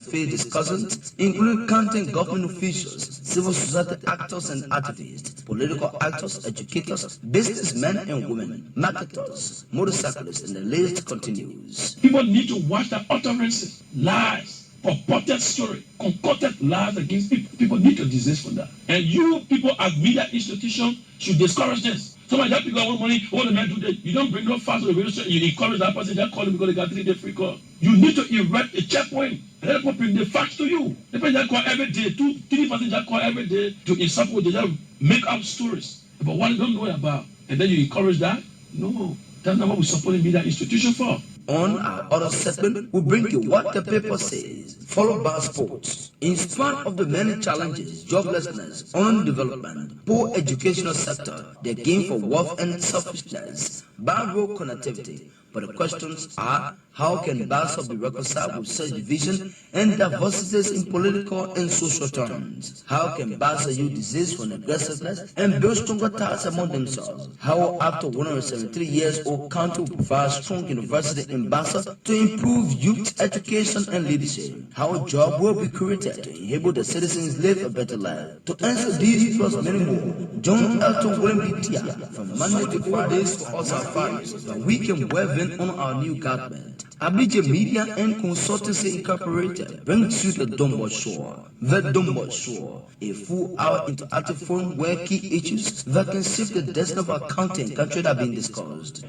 face discussants, including county and government officials, civil society actors and activists, political actors, educators, businessmen and women, marketers, motorcyclists, and the list continues. People need to watch the utterances, lies, purported story, concocted lies against people. People need to desist from that. And you people as media institutions should discourage this. Somebody that people want money, what the man do that? You don't bring no fast to the radio station, you encourage that person that call him because they got 3-day free call. You need to erect a checkpoint. Let people bring the facts to you. The person that call every day, 2-3 persons that call every day to insult what they just make up stories about what they don't know about. And then you encourage that? No. That's not what we support the media institution for. On our other segment, we bring you what the paper says, followed by sports. In spite of the many challenges, joblessness, underdevelopment, poor educational sector, the gain for wealth and selfishness, bad road connectivity. But the questions are, how can Basa be reconciled with such division and diversities in political and social terms? How can Basa use disease from aggressiveness and build stronger ties among themselves? How, after 173 years old, country will provide strong university in Basa to improve youth education and leadership? How a job will be created to enable the citizens live a better life? To answer these plus many more, John Elton William Bitia from Monday to Fridays for us our fathers, that we can weave in on our new government. Abidjan Media and Consultancy Incorporated brings you the DUMBOY Show. The DUMBOY Show, a full-hour interactive forum where key issues that can shift the destiny of our county and country are being discussed.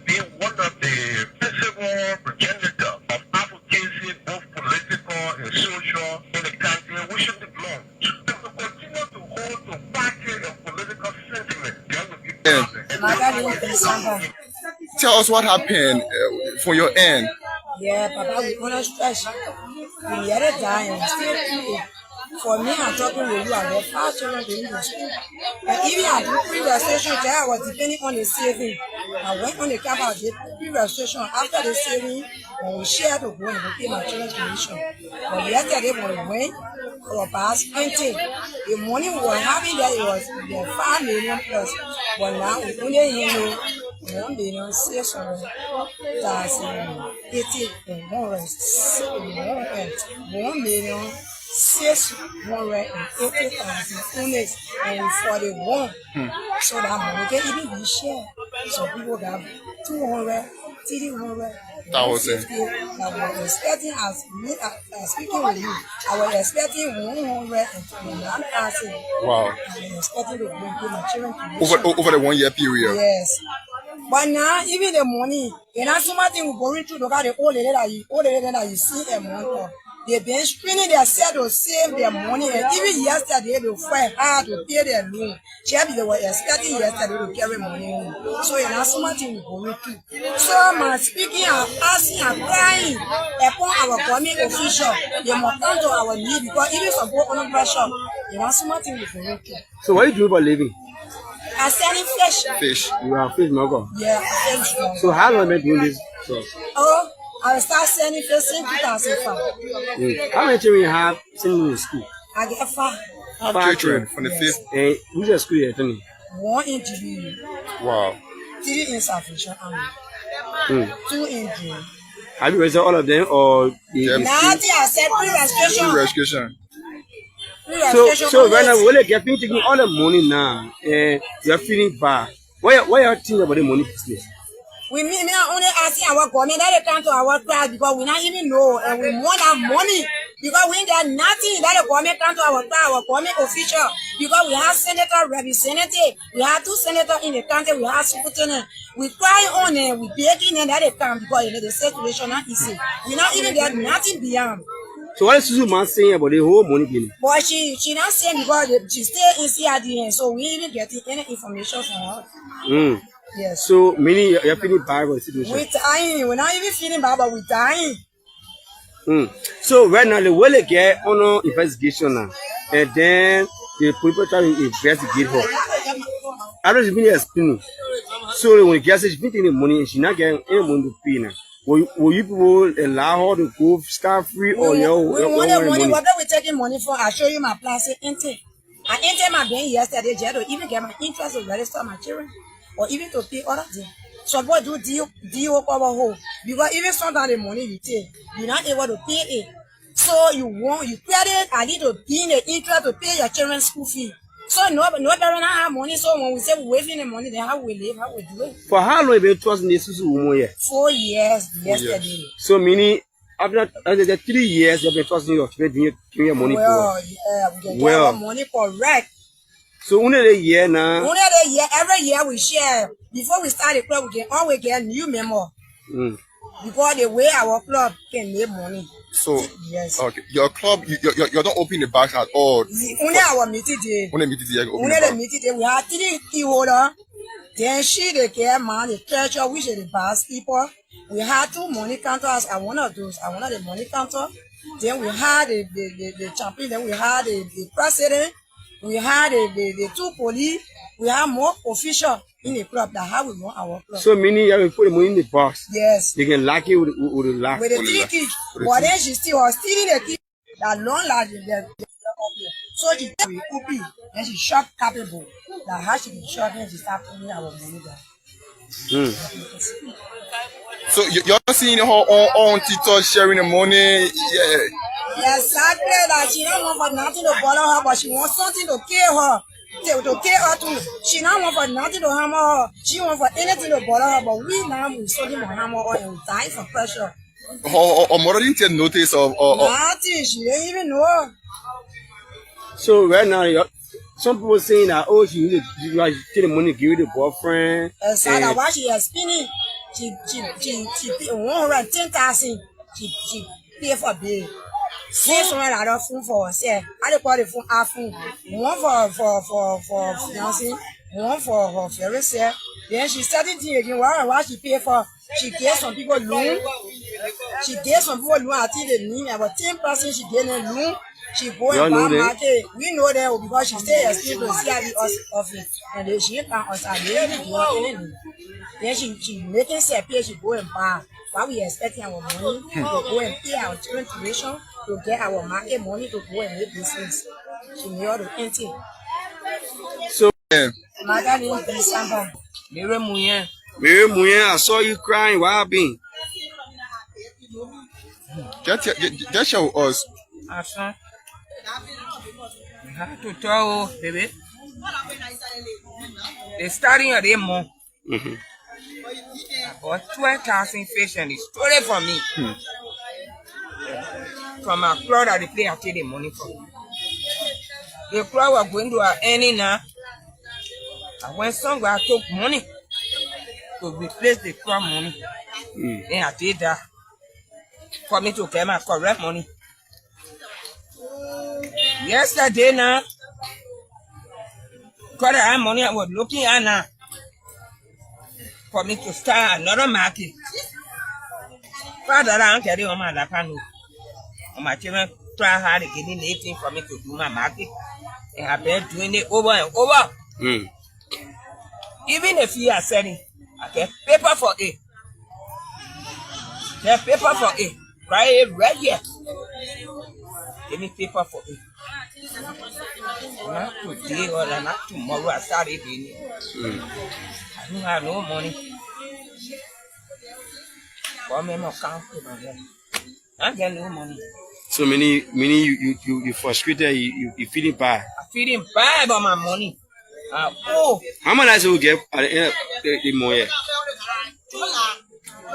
Being one of the principal progenitors of advocacy, both political and social, in the country, we should be blunt. To continue to hold to party and political sentiment, Tell us what happened for your end. Yeah, Papa, we want to stretch. We had a time, still for me, I'm talking with you, I have 5 children going to school. And even at the pre-registration, I was depending on the saving. I went on the cap at the pre-registration. After the saving, we shared to go and pay my children's tuition. But yesterday, when we went for past 20, the money we were having there, it was 5 million plus. But now we only hear 1 million 600,000 1 million 680,000 units and 41. So that money can even be shared. So people got 200, 300. That was expecting as speaking with you. I was expecting 129,000. Wow. I was expecting to bring my children over the 1 year period. Yes. But now, even the money, and that's something we going through. Look at the old lady that you see a month. They've been screening themselves to save their money, and even yesterday they fight hard to pay their loan. They were expecting yesterday to carry money home. So that's something we going through. So I'm speaking, I'm asking, I'm crying upon our government official. They must come to our need because even support under pressure. That's something we going through. So what do you do for a living? I'm selling fish. Fish. You are a fish monger? Yeah, fish monger. So how long have you been doing this? So? Oh, I start selling fish in 2005. How many children you have sitting in school? I get 5. 5 children from the 5th. And which is school you're attending? 1 in GB. Wow. 3 in Sufficient Army. 2 in June. Have you registered all of them or? Nothing, I said pre-registration. Pre-registration. So right now, we're getting taking all the money now, and you're feeling bad. Why are you thinking about the money business? We are only asking our government that they come to our class because we not even know, and we want our money because we got nothing that the government come to our class, our government official, because we have senator representative, we have 2 senators in the country, we have superintendent. We cry on them, we begging them that they come because the situation not easy. We not even get nothing beyond. So what is Susu man saying about the whole money bill? But she not saying because she stay in CRDN, so we even getting any information from her. Yes. So meaning you're feeling bad about the situation. We're dying. We're not even feeling bad, but we're dying. So right now they will get on investigation now, and then the people try to investigate her. I don't even explain. So when the girl says she's been taking the money and she's not getting any money to pay now. Will you people allow her to go scot-free or your want the money? What are we taking money for? I'll show you my plan. Say, enter. I entered my bank yesterday just to even get my interest to register my children or even to pay other things. So what do deal cover home? Because even sometimes the money you take, you're not able to pay it. So you credit, I need to be in the interest to pay your children's school fee. So no parent have money. So when we say we waving the money, then how we live, how we do it. For how long have you been trusting the Susu woman? 4 years yesterday. So meaning after the 3 years you have been trusting your children giving your money. Well, yeah, we can get our money correct. So only the year now. Only the year, every year we share. Before we start the club, we can always get new member. Because the way our club can make money. So, yes. Okay, your club, you're not opening the bags at all. Only our meeting day. Only meeting day. Only the meeting day. We have 3 key holder. Then she the care man, the treasurer, which is the boss people. We had 2 money counters. I one of those. I wanted the money counter. Then we had the champion. Then we had the president. We had the 2 police. We have more official in the club. That's how we want our club. So meaning you have to put the money in the box. Yes. They can lock it with the lock. With the 3 keys. But then she still was stealing the key. That long large. So she did copy. Then she shot capable. That how she been shot and she started putting our money there. So you're seeing her on TikTok sharing the money. Yeah. Yes, exactly. That she don't want for nothing to bother her, but she wants something to kill her. To kill her too. She don't want for nothing to hammer her. She want for anything to bother her, but we now we saw him hammer her and we die for pressure. Her mother didn't take notice of nothing. She didn't even know. So right now, some people saying that she need to take the money, give it to the boyfriend. Exactly. Why she is spinning? She 110,000. She pay for bill. Since when I don't phone for herself, I don't call the phone half phone. One for fiancé, one for her fiancé. Then she started thinking again. Why she pay for? She gave some people loan. She gave some people loan. I think they need about 10%. She gave them loan. She go and buy market. We know that because she stay still to CRIES office, and then she can't us. Then she making set pay. She go and buy. While we expecting our money to go and pay our children tuition, to get our market money to go and make business. She knew how to empty. So, Mother in December. Mary Muyen, I saw you crying. What happened? Just show us. We have to tell baby. They starting a day more. About 12,000 fish and it's stolen from me. From a crowd that they play and take the money from. The crowd were going to our earning now. And when some I took money to replace the crowd money, then I did that for me to get my correct money. Yesterday now, because I had money I was looking at now for me to start another market. Father, I don't carry on my lap. My children try hard to get in anything for me to do my market. And I've been doing it over and over. Even if you are selling, I get paper for it. Get paper for it. Right here. Give me paper for it. Not today or not tomorrow. I started doing it. I don't have no money. For me, my account. I get no money. So meaning you frustrated, you feeling bad. I'm feeling bad about my money. How much will you get at the end of the month?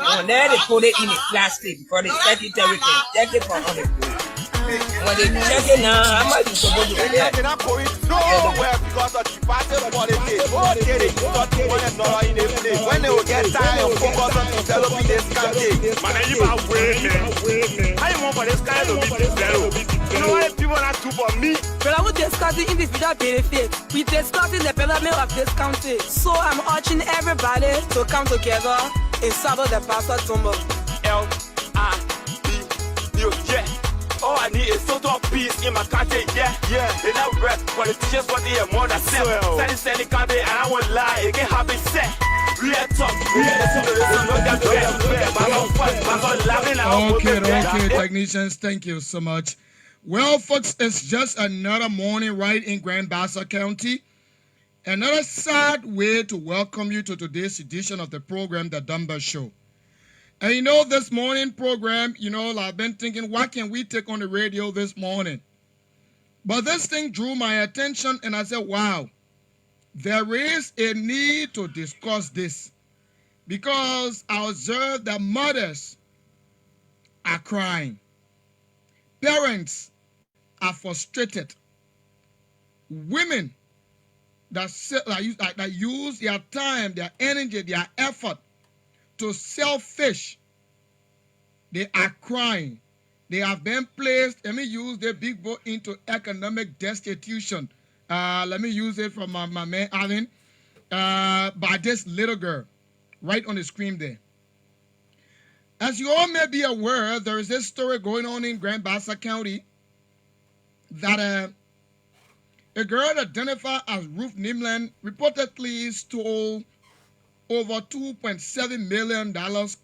No, there they put it in the plastic because they set it everything. Check it for all the food. When they check it now, how much is supposed to be there? Nowhere because of the party politics. Okay, they put $1 in a place. When they will get tired and focus on developing this campaign. Man, you are waiting. I want for this kind of business zero. You know why people are too for me? But I would discussing individual benefits. We're discussing the development of this country. So I'm urging everybody to come together in support the Pastor Tumbo. Yeah. All I need is total peace in my country, yeah. They not rap, politicians want to hear more than self. Send it country, and I won't lie, it can happen, set. Real talk, Okay, technicians, thank you so much. Well, folks, it's just another morning right in Grand Bassa County. Another sad way to welcome you to today's edition of the program, The DUMBOY Show. And you know, this morning program, you know, I've been thinking, what can we take on the radio this morning? But this thing drew my attention, and I said, wow, there is a need to discuss this. Because I observed that mothers are crying. Parents are frustrated. Women that use their time, their energy, their effort to sell fish, they are crying. They have been placed, let me use the big boat, into economic destitution. Let me use it from my man Alan, by this little girl, right on the screen there. As you all may be aware, there is this story going on in Grand Bassa County that a girl identified as Ruth NIMELY reportedly stole over $2.7 million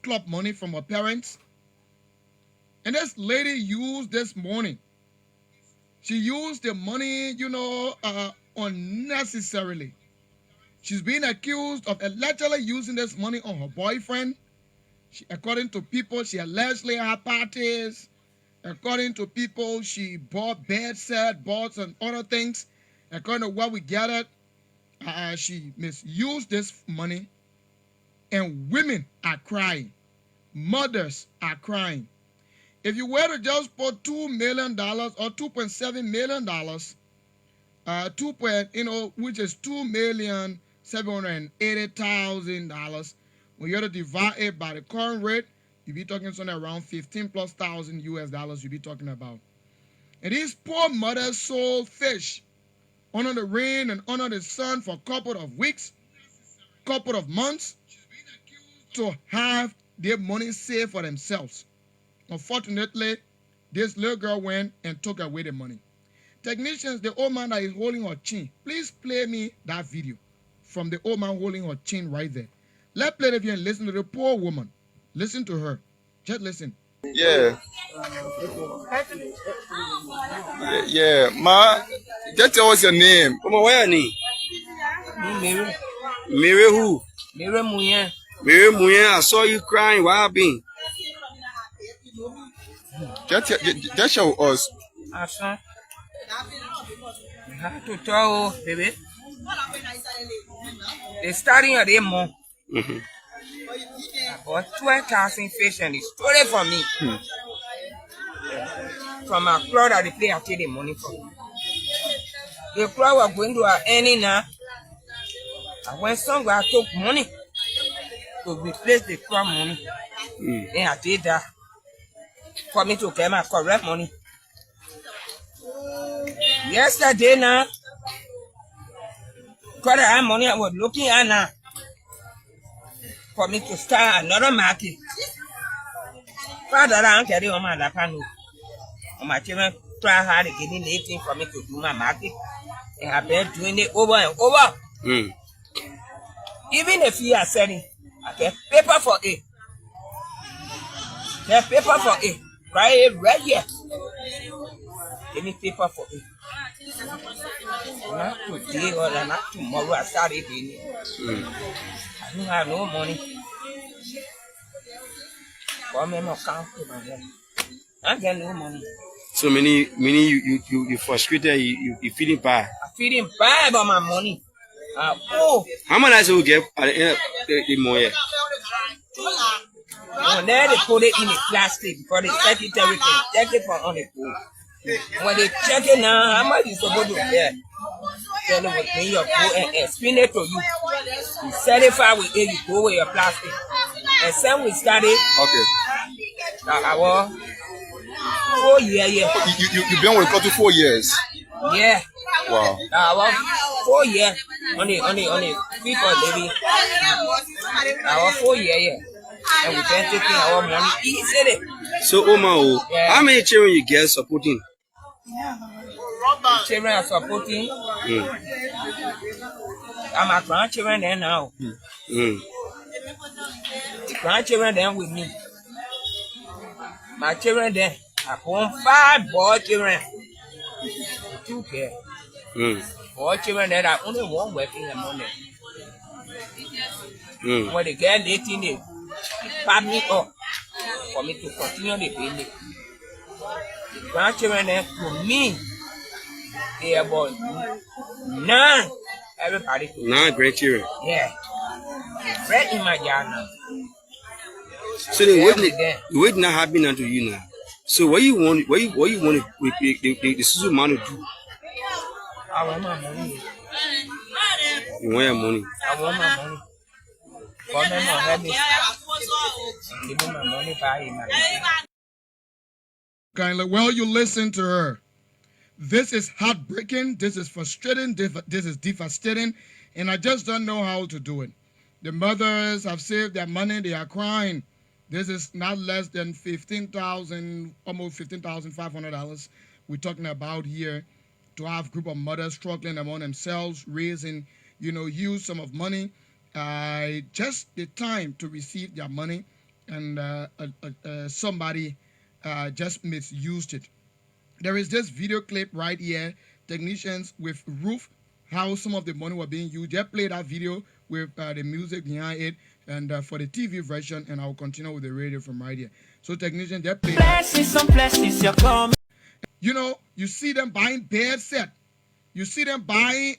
club money from her parents. And this lady used this money. She used the money, you know, unnecessarily. She's being accused of allegedly using this money on her boyfriend. According to people, she allegedly had parties. According to people, she bought bed set, bought and other things. According to what we gathered, she misused this money. And women are crying. Mothers are crying. If you were to just put $2 million or $2.7 million, which is $2,780,000, when you have to divide it by the current rate, you'll be talking something around 15,000+ US dollars you'll be talking about. And these poor mothers sold fish under the rain and under the sun for a couple of weeks, couple of months, to have their money saved for themselves. Unfortunately, this little girl went and took away the money. Technicians, the old man that is holding her chin, please play me that video from the old man holding her chin right there. Let's play the video and listen to the poor woman. Listen to her. Just listen. Yeah. Yeah. Ma, just tell us your name. Come on, what's your name? Mary. Mary who? Mary Muyen. Mary Muyen, I saw you crying. What happened? Just show us. I have to tell baby. They starting at the month. I bought 12,000 fish and they stole it from me. From my crowd that they play, I take the money from me. The crowd was going to our earning now. I went somewhere, I took money to replace the crowd money. And I did that for me to get my correct money. Yesterday now, because I had money, I was looking at now for me to start another market. Father, I don't carry on my lap. My children try hard to get in 18 for me to do my market. And I've been doing it over and over. Even if you are selling, I get paper for it. Get paper for it. Try it right here. Give me paper for it. Not today or not tomorrow, I started doing it. I don't have no money. For me, no count to my head. I get no money. So meaning you frustrated, you feeling bad. I'm feeling bad about my money. How much will you get at the end of the month? And then they put it in a plastic because they check it everything. Check it for on the pool. When they check it now, how much is supposed to get? Then they will bring your pool and explain it to you. You certify with it, you go with your plastic. And then we started. Okay. Our 4 years. You've been with Cotton 4 years? Yeah. Wow. Our 4 years. On the 5th of Libby. Our 4 years. And we've been taking our money easily. So, Oma, how many children you get supporting? Children are supporting. I'm a grandchildren there now. Grandchildren there with me. My children there. I own 5 boy children. 2 care. Boy children there, I only one working in the morning. When they get 18, they pop me up. for me to continue the business. The grandchildren then to me, they are about 9. Everybody. 9 grandchildren. Yeah. Right in my yard now. So the wait not happening unto you now. So what you want the Susu man to do? I want my money. You want your money? I want my money. Government will help me. Give me my money back. Kindly, well, you listen to her. This is heartbreaking. This is frustrating. This is devastating. And I just don't know how to do it. The mothers have saved their money. They are crying. This is not less than $15,000, almost $15,500 we're talking about here, to have a group of mothers struggling among themselves, raising, huge sum of money. Just the time to receive their money, and somebody just misused it. There is this video clip right here, technicians with RUTH, how some of the money were being used. They played that video with the music behind it, and for the TV version, and I'll continue with the radio from right here. So technicians, they play. Blessings, you're coming. You see them buying bed set. You see them buying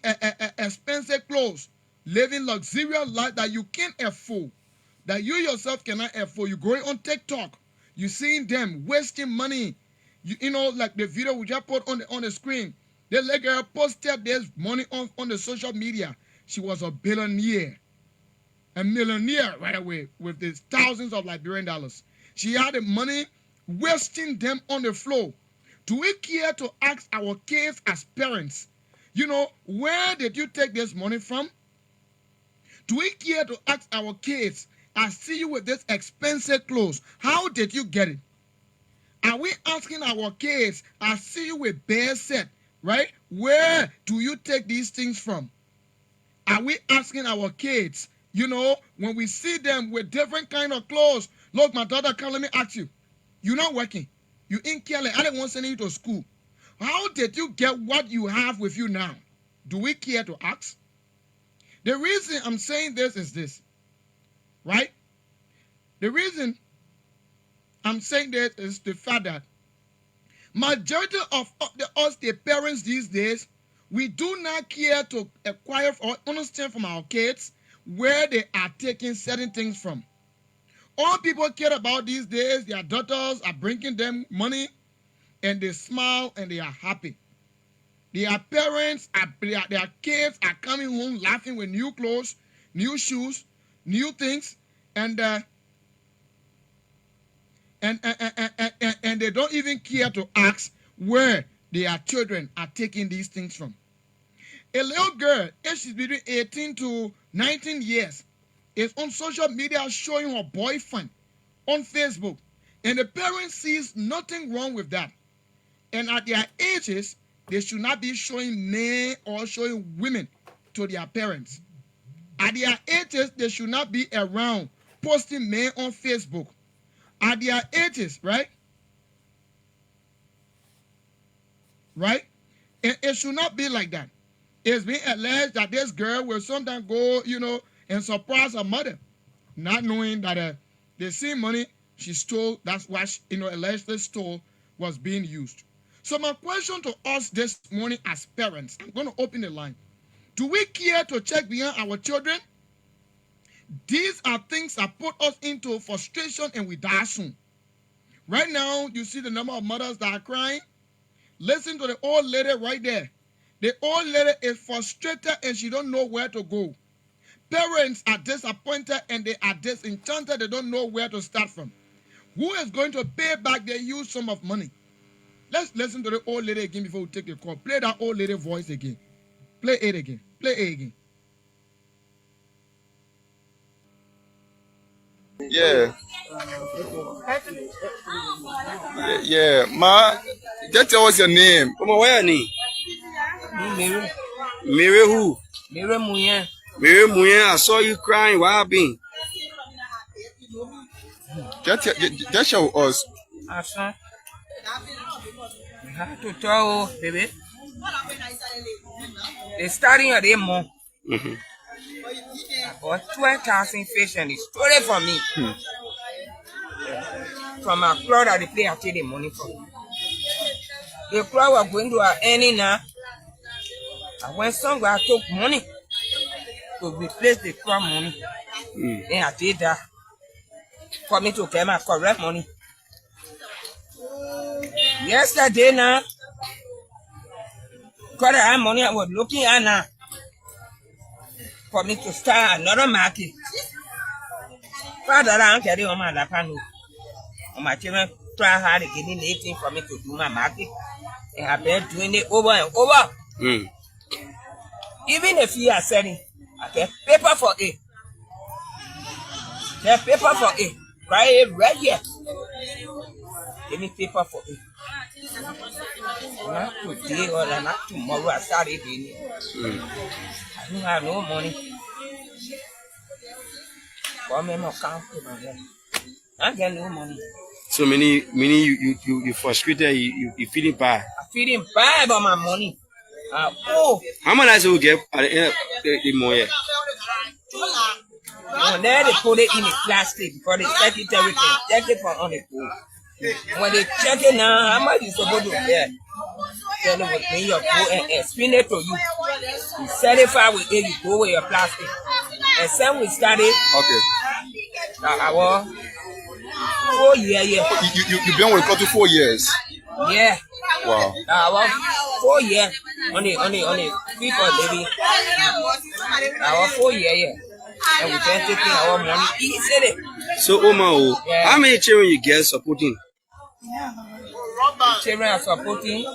expensive clothes, living luxurious life that you can't afford, that you yourself cannot afford. You're going on TikTok. You're seeing them wasting money. Like the video we just put on the screen. The lady girl posted this money on the social media. She was a billionaire. A millionaire right away with these thousands of Liberian dollars. She had the money, wasting them on the floor. Do we care to ask our kids as parents, where did you take this money from? Do we care to ask our kids, I see you with this expensive clothes, how did you get it? Are we asking our kids, I see you with bare set, right? Where do you take these things from? Are we asking our kids, when we see them with different kind of clothes, look, my daughter, let me ask you, you're not working. You ain't caring. I didn't want to send you to school. How did you get what you have with you now? Do we care to ask? The reason I'm saying this is this, right? The reason I'm saying this is the fact that majority of the parents these days, we do not care to acquire or understand from our kids where they are taking certain things from. All people care about these days, their daughters are bringing them money, and they smile and they are happy. Their parents, their kids are coming home laughing with new clothes, new shoes, new things, and they don't even care to ask where their children are taking these things from. A little girl, if she's between 18 to 19 years, is on social media showing her boyfriend on Facebook. And the parent sees nothing wrong with that. And at their ages, they should not be showing men or showing women to their parents. At their ages, they should not be around posting men on Facebook. At their ages, right? Right? And it should not be like that. It's been alleged that this girl will sometimes go, and surprise her mother, not knowing that the same money she stole, that's what she, allegedly stole, was being used. So my question to us this morning as parents, I'm going to open the line. Do we care to check behind our children? These are things that put us into frustration and we die soon. Right now, you see the number of mothers that are crying. Listen to the old lady right there. The old lady is frustrated and she don't know where to go. Parents are disappointed and they are disenchanted. They don't know where to start from. Who is going to pay back their huge sum of money? Let's listen to the old lady again before we take the call. Play that old lady voice again. Play it again. Play it again. Yeah. Ma, just tell us your name. Come on, what's your name? Mary. Mary who? Mary Muyen. Mary Muyen, I saw you crying. What happened? Just show us. I have to tell baby. They starting at their month. I bought 12,000 fish and they stole it from me. from our crowd that they play, I take the money from. The crowd was going to our earning now. And when somewhere I took money to replace the crowd money, then I did that for me to get my correct money. Yesterday now, because I had money I was looking at now for me to start another market. Father, I don't carry on my lap and my children try hard to get in 18 for me to do my market. And I've been doing it over and over. Even if you are selling, I get paper for it. Get paper for it. Try it right here. Give me paper for it. Not today or not tomorrow. I started doing it. I don't have no money. For me, no count. I get no money. So meaning you frustrated, you feeling bad. I'm feeling bad about my money. How much will get at the end of the month? And then they put it in the plastic because they check it everything. Check it from on the pool. When they check it now, how much is supposed to get? Then they will bring your pool and explain it to you. You certify with it, you go with your plastic. And then we started. Okay. Our 4 years. You've been with the 4 years? Yeah. Wow. Our 4 years on the people living. Our 4 years. And we can take our money easily. So Oma, how many children you get supporting? Children are supporting.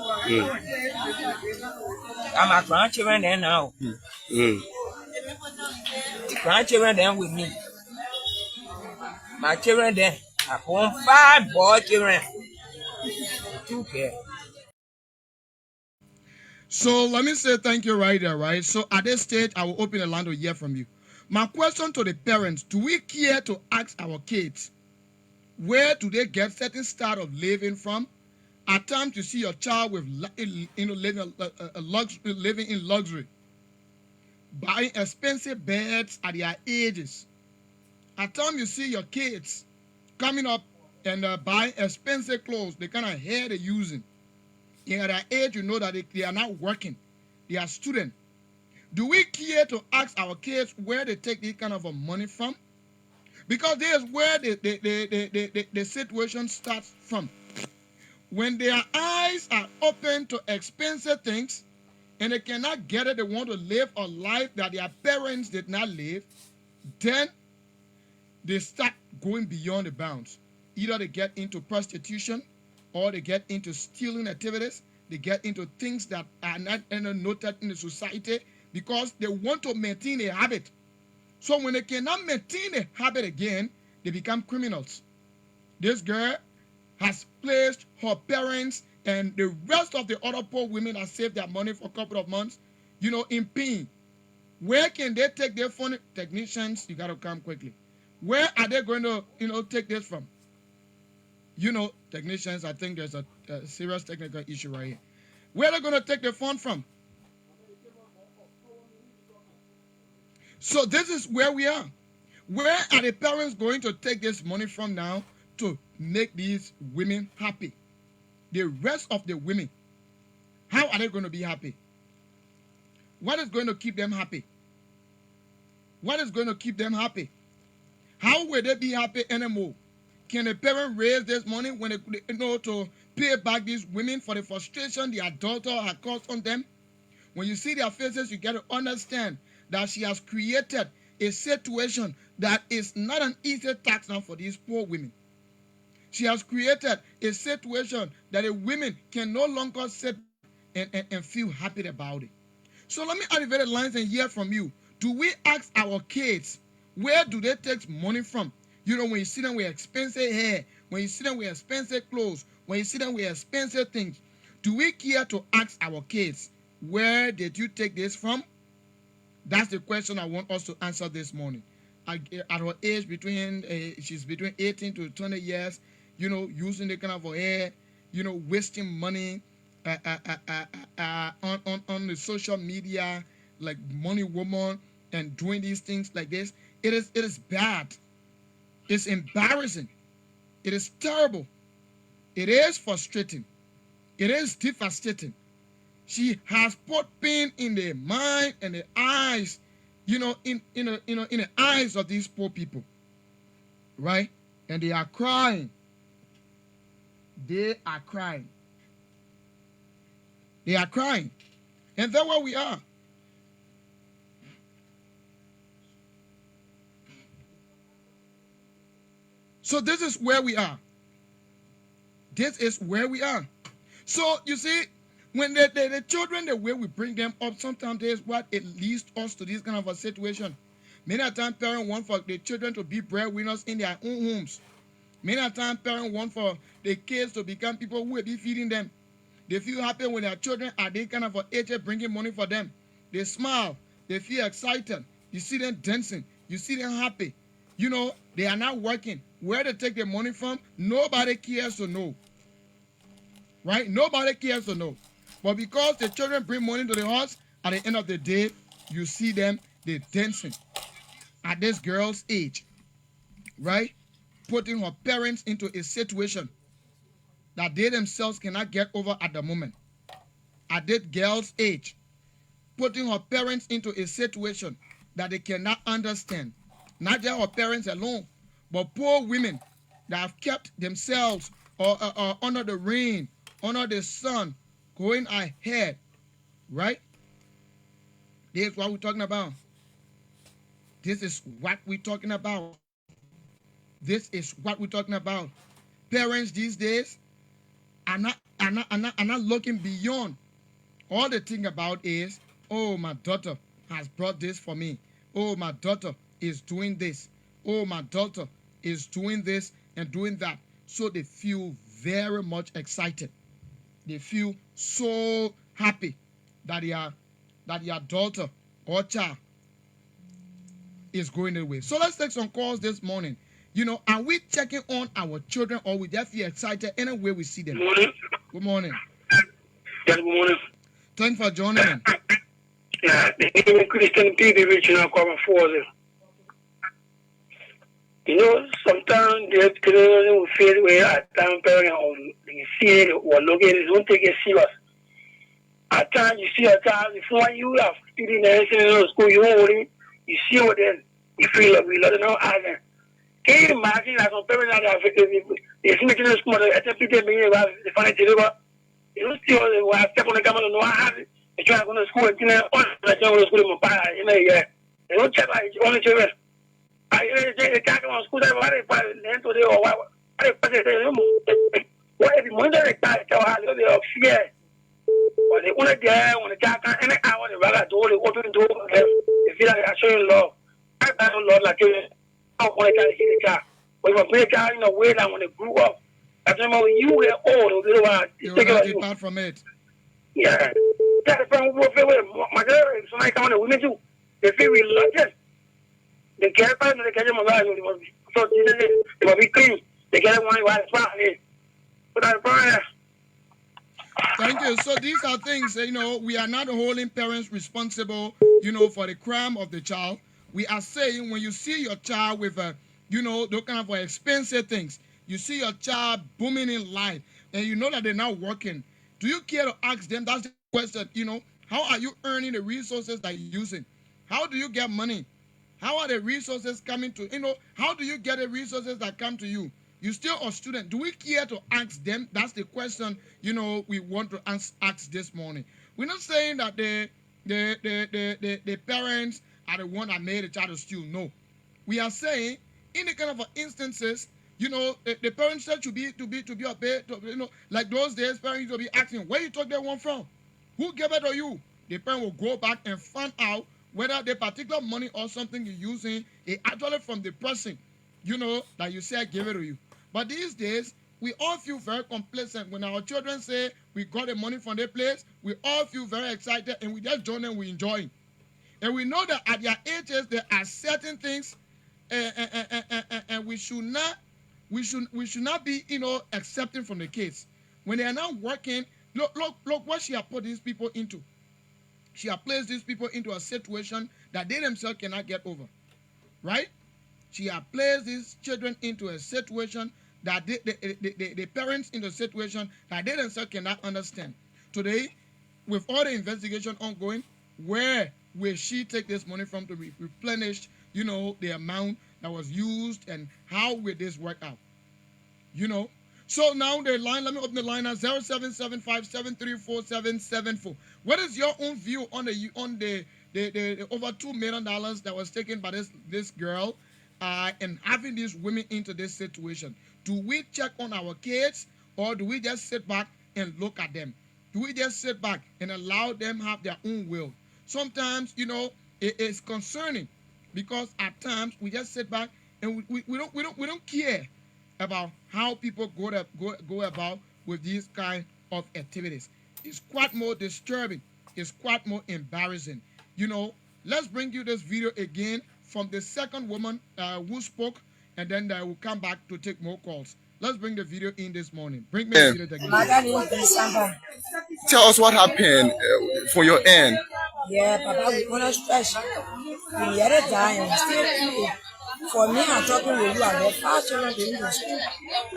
I'm a grandchildren there now. The grandchildren there with me. My children there. I own 5 boy children. 2 kids. So let me say thank you right there, right? So at this stage, I will open the line to hear from you. My question to the parents, do we care to ask our kids, where do they get certain start of living from? At times you see your child with, living in luxury, buying expensive beds at their ages. At times you see your kids coming up and buying expensive clothes, the kind of hair they're using. And at their age, you know that they are not working. They are students. Do we care to ask our kids where they take this kind of money from? Because there's where the situation starts from. When their eyes are open to expensive things and they cannot get it, they want to live a life that their parents did not live, then they start going beyond the bounds. Either they get into prostitution or they get into stealing activities. They get into things that are not noted in the society, because they want to maintain a habit. So when they cannot maintain a habit again, they become criminals. This girl has placed her parents and the rest of the other poor women that saved their money for a couple of months, in pain. Where can they take their phone? Technicians, you got to come quickly. Where are they going to, take this from? Technicians, I think there's a serious technical issue right here. Where are they going to take the phone from? So this is where we are. Where are the parents going to take this money from now to make these women happy? The rest of the women, how are they going to be happy? What is going to keep them happy? What is going to keep them happy? How will they be happy anymore? Can a parent raise this money when they to pay back these women for the frustration the adulterer has caused on them? When you see their faces, you get to understand that she has created a situation that is not an easy task now for these poor women. She has created a situation that the women can no longer sit and feel happy about it. So let me elevate the lines and hear from you. Do we ask our kids, where do they take money from? When you see them with expensive hair, when you see them with expensive clothes, when you see them with expensive things, do we care to ask our kids, where did you take this from? That's the question I want us to answer this morning. At her age, she's between 18 to 20 years, using the kind of hair, wasting money on the social media, like money woman, and doing these things like this. It is bad. It's embarrassing. It is terrible. It is frustrating. It is devastating. She has put pain in the mind and the eyes, in the eyes of these poor people, right? And they are crying. They are crying. They are crying. And that's where we are. So this is where we are. This is where we are. So you see, when the children, the way we bring them up, sometimes there's what it leads us to this kind of a situation. Many times parents want for the children to be breadwinners in their own homes. Many times parents want for the kids to become people who will be feeding them. They feel happy when their children are they kind of an age bringing money for them. They smile. They feel excited. You see them dancing. You see them happy. They are not working. Where they take their money from, nobody cares to know. Right? Nobody cares to know. But because the children bring money to the house, at the end of the day, you see them, they're dancing. At this girl's age. Right? Putting her parents into a situation that they themselves cannot get over at the moment. At that girl's age. Putting her parents into a situation that they cannot understand. Not just her parents alone, but poor women that have kept themselves under the rain, under the sun, going ahead, right? This is what we're talking about. This is what we're talking about. This is what we're talking about. Parents these days are not looking beyond. All they think about is, oh, my daughter has brought this for me. Oh, my daughter is doing this. Oh, my daughter is doing this and doing that. So they feel very much excited. They feel so happy that your daughter or child is going away. So let's take some calls this morning. Are we checking on our children, or we just feel excited any way we see them? Good morning. Good morning. Yeah, good morning. Thanks for joining in. Yeah, the name of Christian people reaching out coming forward. Sometimes they feel where at time parents or you see it or look at it, don't take it serious. At times you see a child before you have student in school, you see what then you feel like we let them know. Can you imagine that some parents that have they see the school, I tell people they find it deliver. You still when I step on the camera, no, I have it. They try to go to school and I go to school in my yeah. They don't check like only children. I can't go on school. Why they pass it today or why they pass it? Why if you wonder they pass it, they are fear. But they only there when the child can't any hour they rather door they open door they feel like they're showing love. I don't love like you. I don't want to see the child. But if I play a child in a way that when they grew up, I remember when you were old, they will not depart from it. Yeah. That's from my girl, somebody come on the women too. They feel reluctant. They can't find they can't so they must be clean. They can't want to spot it. But I Thank you. So these are things, we are not holding parents responsible, for the crime of the child. We are saying when you see your child with, those kind of expensive things, you see your child booming in life, and you know that they're not working. Do you care to ask them? That's the question. How are you earning the resources that you're using? How do you get money? How are the resources coming to, how do you get the resources that come to you? You're still a student. Do we care to ask them? That's the question, we want to ask this morning. We're not saying that the parents are the one that made the child steal. No. We are saying, in the kind of instances, the parents should be obeyed, like those days, parents will be asking, where you took that one from? Who gave it to you? The parent will go back and find out whether the particular money or something you're using is actually from the person, that you say give it to you. But these days, we all feel very complacent. When our children say we got the money from their place, we all feel very excited and we just join them, we enjoy it. And we know that at their ages, there are certain things and we should not be, accepting from the kids. When they are not working, look what she has put these people into. She has placed these people into a situation that they themselves cannot get over. Right? She has placed these children into a situation that the parents in the situation that they themselves cannot understand. Today, with all the investigation ongoing, where will she take this money from to replenish, you know, the amount that was used, and how will this work out? You know? So now the line, let me open the line at 0775734774. What is your own view on the over $2 million that was taken by this girl and having these women into this situation? Do we check on our kids, or do we just sit back and look at them? Do we just sit back and allow them have their own will? Sometimes, you know, it is concerning, because at times we just sit back and we don't care about how people go about with these kind of activities. It's quite more disturbing. It's quite more embarrassing. You know, let's bring you this video again from the second woman who spoke, and then we'll come back to take more calls. Let's bring the video in this morning. Bring me the video again. Tell us what happened for your end. Yeah, Papa, we wanna stretch. We had a time, still for me, I'm talking with you, I have 5 children in the school.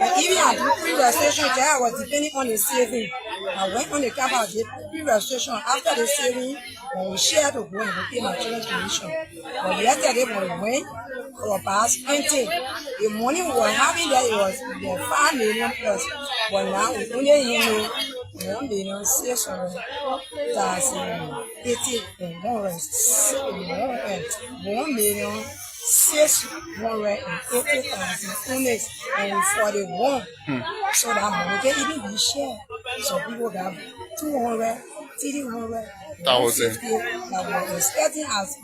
And even at the pre-registration, I was depending on the saving. I went on the cover of the pre-registration. After the saving, when we shared to go and pay my children's tuition. But yesterday, when we went, for past 20, the money we were having there, it was 5 million plus. But now, we only hear 1,680,000 so that money can even be shared. So people got 200, 300, 150. I was expecting, as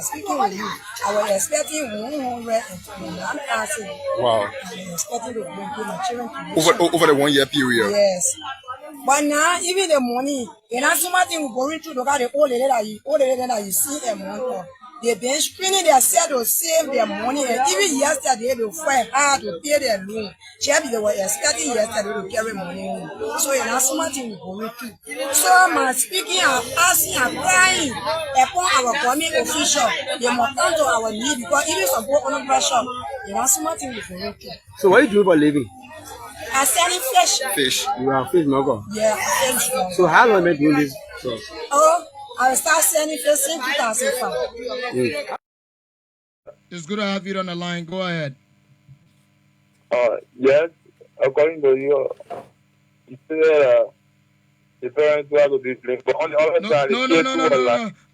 speaking with you, I was expecting 129,000. Wow. I was expecting to bring my children over the 1 year period. Yes. But now, even the money, you know, so much thing we're going through, look at the old lady that you see a month. They've been screening themselves to save their money, and even yesterday they fight hard to pay their loan. They were expecting yesterday to carry money home. So you know, so much thing we're going through. So I'm speaking, I'm asking, I'm crying upon our government official. They must come to our need, because even some people under pressure, you know, so much thing we're going through. So what do you do for a living? I'm selling fish. Fish. You are a fish monger? Yeah, I'm fish monger. So how long have you been doing this job? Oh, I start selling fish in 2005. It's good to have you on the line. Go ahead. Yes, according to you, you said the parents have to be blamed. But on the other side, no.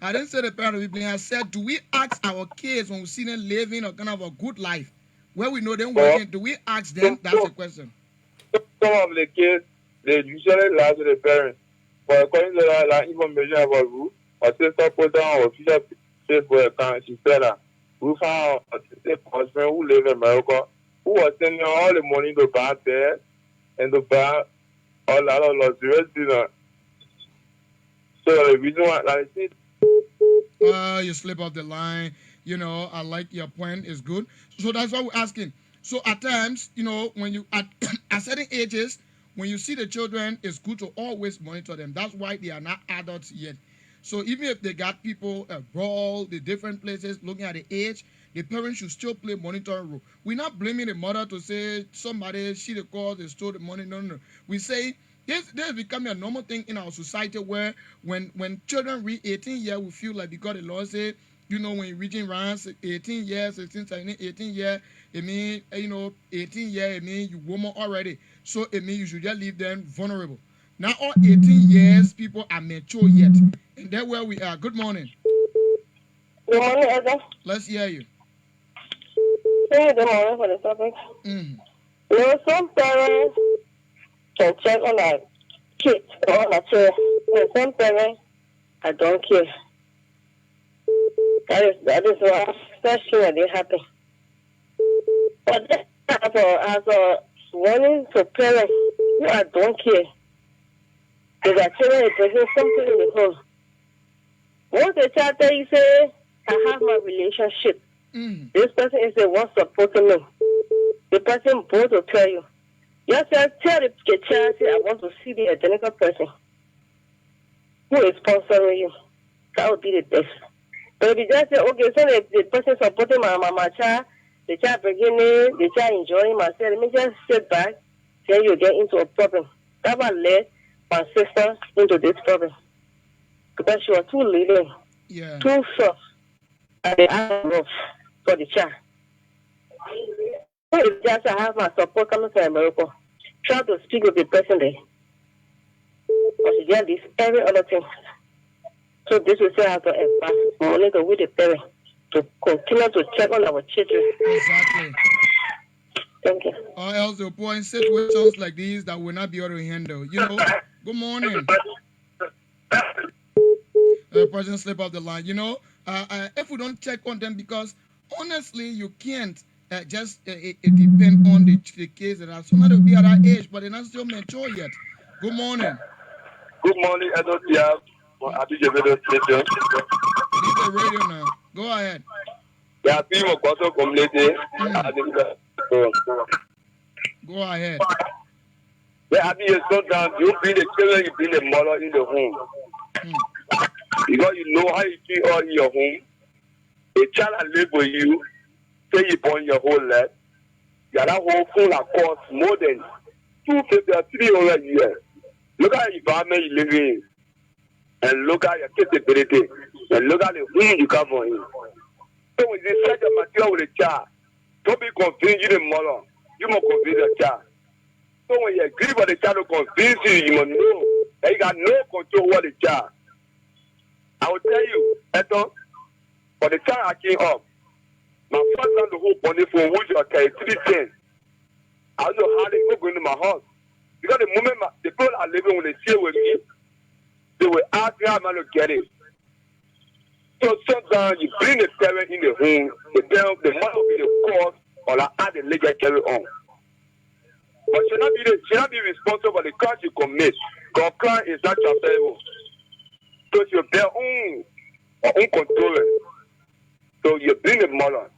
I didn't say the parents will be blamed. I said, do we ask our kids when we see them living a kind of a good life, where we know them working, do we ask them? That's the question. Some of the kids, they usually lie to the parents. But according to that information about RUTH, my sister put down her official Facebook account. She said that we found a husband who lives in America, who was sending all the money to buy bed and to buy a lot of luxurious dinner. So the reason why, like I said, you slip off the line. You know, I like your point. It's good. So that's why we're asking. So at times, you know, when you at certain ages, when you see the children, it's good to always monitor them. That's why they are not adults yet. So even if they got people abroad, the different places, looking at the age, the parents should still play monitoring role. We're not blaming the mother to say somebody, she the cause, they stole the money. No. We say this is becoming a normal thing in our society, where when children reach 18 years, we feel like, because the law say, you know, when you're reaching around 18 years, 18 years, it means, you know, 18 years, it means you woman already. So it means you should just leave them vulnerable. Now all 18 years, people are mature yet. And that's where we are. Good morning. Good morning, Edgar. Let's hear you. Good morning for the topic. You know, some parents can check on their kids or on their child. Some parents, I don't care. That is why, especially when they happen. But as a warning to parents, you I don't care. Because our children is present something in the home. Once the child tell you, say, I have my relationship. This person is the one supporting me. The person both will tell you. You have to tell the child, say, I want to see the identical person who is sponsoring you. That would be the best. But if you just say, okay, so the person supporting my child, the child beginning, the child enjoying myself. Let me just sit back, then you get into a problem. That one led my sister into this problem. Because she was too lenient, too soft, and they are rough for the child. So if just I have my support coming from America, try to speak with the person there. But she did this, every other thing. So this will say how to advance money to with the parent to continue to check on our children. Exactly. Thank you. Or else they'll put in situations like these that will not be able to handle. You know, good morning. The person slip off the line. You know, if we don't check on them, because honestly, you can't just it depend on the kids that are so not to be at that age, but they're not still mature yet. Good morning. Good morning, Edward. Leave the radio now. Go ahead. Yeah, people also community. Go ahead. Yeah, I mean, sometimes you bring the children, you bring the mother in the home. Because you know how you treat all in your home. A child that live with you, say you born your whole life. You are that whole full of cost more than 250 or 300 years. Look at the environment you live in. And look at your capability. And look at the whom you come from. So when you set your material with a child, don't be convinced you the mother. You must convince the child. So when you agree for the child to convince you, you must know that you got no control over the child. I will tell you, Eto, for the time I came up, my first time the whole body for which I carry 310. I was so hardly go into my house. Because the moment the people are living when they stay with me, they will ask me how am I to get it. So sometimes you bring the parent in the home, the mother will be the cause or I add the legal carry on. But she not be responsible for the crime she commits. Because crime is not transferable. So you bear own control. So you bring the mother.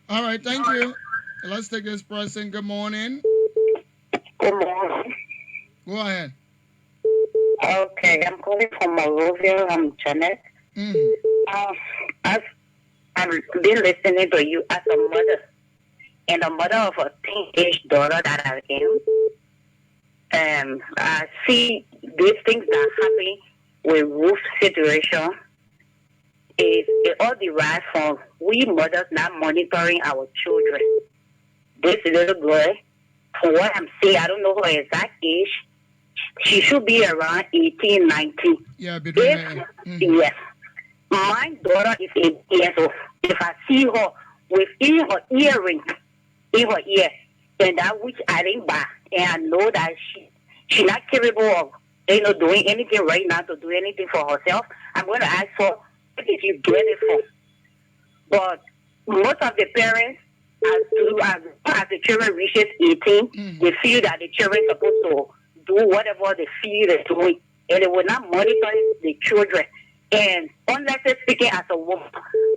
All right, thank you. Let's take this person. Good morning. Good morning. Go ahead. Okay, I'm calling from Monrovia. I'm Janet. I've been listening to you as a mother and a mother of a teenage daughter that I am. I see these things that happen with RUTH situation. It all derives from we mothers not monitoring our children. This little girl, for what I'm saying, I don't know her exact age. She should be around 18, 19. Yeah, Yes. My daughter is 8 years old. If I see her within her earring in her ear, and that which I didn't buy, and I know that she's not capable of doing anything right now to do anything for herself, I'm going to ask her, what did you get it for? But most of the parents, as the children reaches 18, they feel that the children are supposed to do whatever they feel they're doing, and they will not monitor the children. And honestly speaking, as a woman,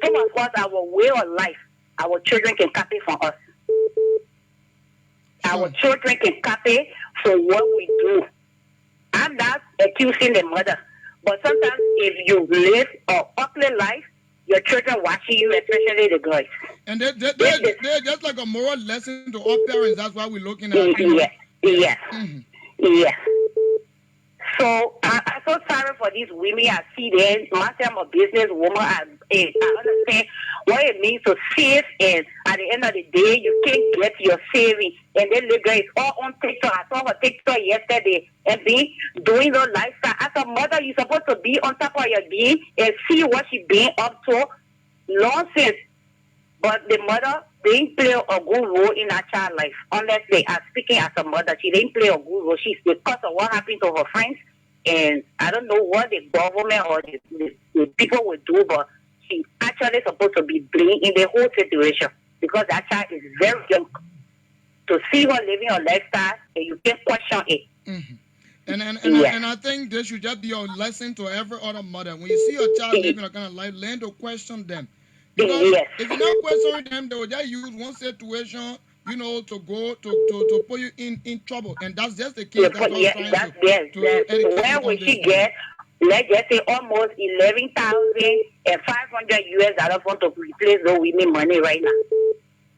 some of us, our way of life, our children can copy from us. Our children can copy for what we do. I'm not accusing the mother, but sometimes if you live an ugly life, your children watching you, especially the girls. And they're just like a moral lesson to all parents. That's why we're looking at it. Yes. Yes. So I'm so sorry for these women. I see them. Myself, I'm a business woman. I understand what it means to save, and at the end of the day, you can't get your saving. And then the girl is all on TikTok. I saw her TikTok yesterday and be doing her lifestyle. As a mother, you're supposed to be on top of your game and see what she's been up to. Nonsense. But the mother didn't play a good role in her child's life. Honestly, I'm speaking as a mother, she didn't play a good role. She's because of what happened to her friends. And I don't know what the government or the people will do, but she's actually supposed to be blamed in the whole situation because that child is very young. To see her living her lifestyle, and you can't question it. And I think this should just be a lesson to every other mother. When you see a child living a kind of life, learn to question them. Because if you're not questioning them, they will just use one situation, to go to put you in trouble. And that's just the case. Where will she get let's just say almost $11,500 for to replace those women money right now.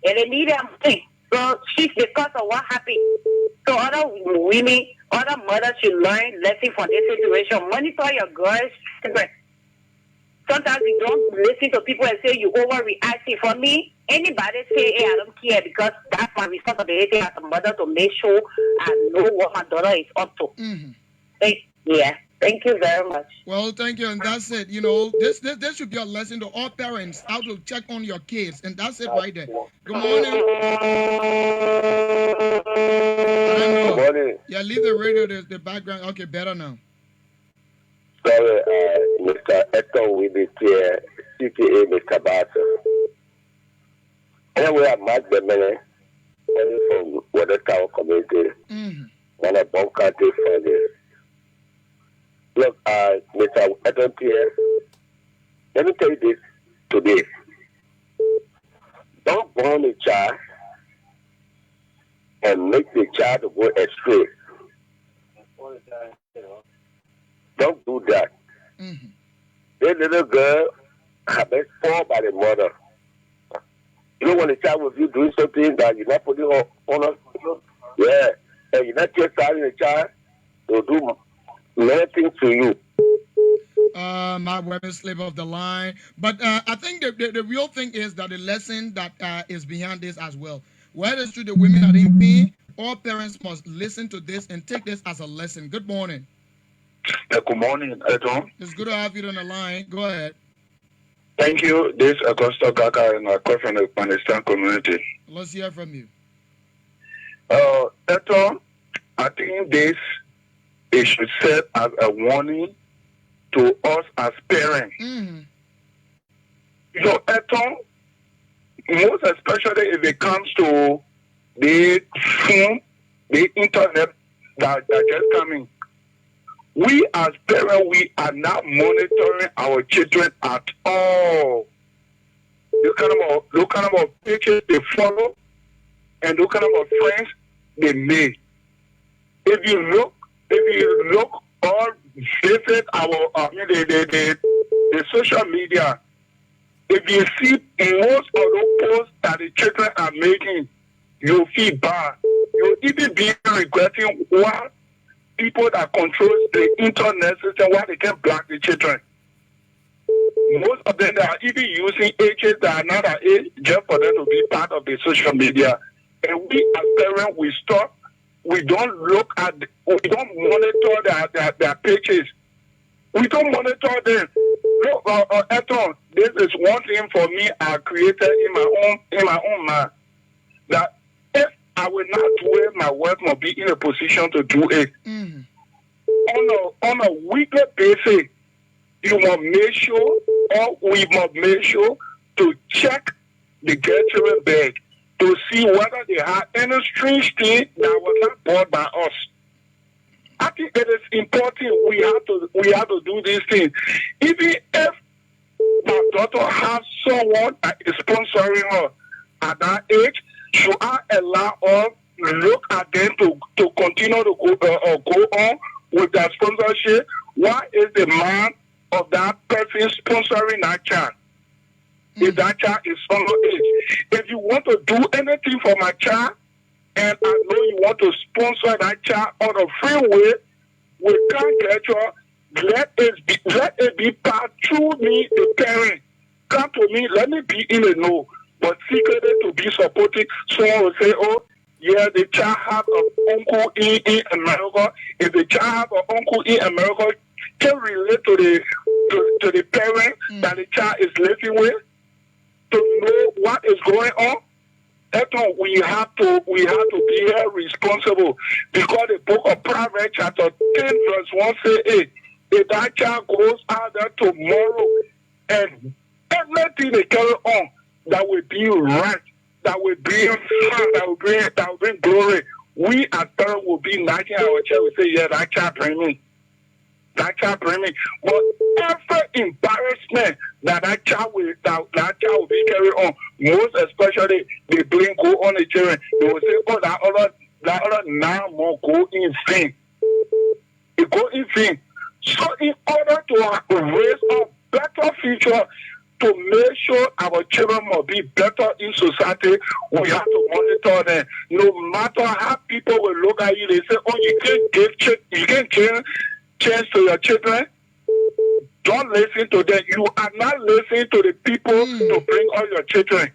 And they need them money. So she's because of what happened. So other women, other mothers should learn lesson from this situation. Monitor your girls. Sometimes you don't listen to people and say you overreacting. For me, anybody say, hey, I don't care, because that's my responsibility as a mother to make sure I know what my daughter is up to. Yeah. Thank you very much. Well, thank you, and that's it. You know, this should be a lesson to all parents how to check on your kids, and that's it right there. Good morning. Good morning. Yeah, leave the radio, the background. Okay, better now. Sorry, Mr. Eto with the CTA, Mr. Barton. Anyway, I'm at the minute from Water Tower Community. And a bomb country for this. Look, Mr. Eto here. Let me tell you this today. Don't born a child and make the child go astray. Don't do that. The little girl has been formed by the mother. You know, when the child with you doing something that you're not putting on her, yeah, and you're not just telling the child to do many things to you. My women slip off the line. But I think the real thing is that the lesson that is behind this as well. Whether it's to the women that in pain, all parents must listen to this and take this as a lesson. Good morning. Good morning, Eto. It's good to have you on the line. Go ahead. Thank you. This is Augusto Kaka and I come from the Pakistan community. Let's hear from you. Eto, I think this it should serve as a warning to us as parents. You know, Eto, most especially if it comes to the phone, the internet that just coming. We as parents, we are not monitoring our children at all. The kind of pictures they follow and the kind of friends they make. If you look or visit our the social media, if you see most of those posts that the children are making, you'll feel bad. You'll even be regretting what people that control the internet system, why they can block the children. Most of them are even using ages that are not at age just for them to be part of the social media. And we as parents, we stop. We don't monitor their pages. We don't monitor them. Look, Eton, this is one thing for me I created in my own mind. That if I will not do it, my wife must be in a position to do it. On a weekly basis, you must make sure, or we must make sure to check the children's bag to see whether they have any strange thing that was not bought by us. I think it is important we have to do these things. Even if my daughter has someone that is sponsoring her at that age, should I allow her to look at them to continue to go on with that sponsorship? Why is the man of that person sponsoring that child? If that child is underage. If you want to do anything for my child, and I know you want to sponsor that child on a free way, we can't get you. Let it be part through me, the parent. Come to me, let me be in the know. But secretly to be supporting, someone will say, oh, yeah, the child have an uncle in America. If the child have an uncle in America, can relate to the parent that the child is living with to know what is going on. We have to be here responsible, because the book of Proverbs chapter 10 verse 1 say, hey, if that child goes out there tomorrow and everything they carry on that will be right, that will bring fun, that will bring glory, we as parents will be knocking our child. We say, yeah, that child bring me. That child bring me. But every embarrassment that child will be carried on, most especially they blame go on the children. They will say, oh, that other now more go in vain. It go in vain. So in order to raise a better future, to make sure our children will be better in society, we have to monitor them. No matter how people will look at you, they say, oh, you can't give chance to your children. Don't listen to them. You are not listening to the people to bring all your children.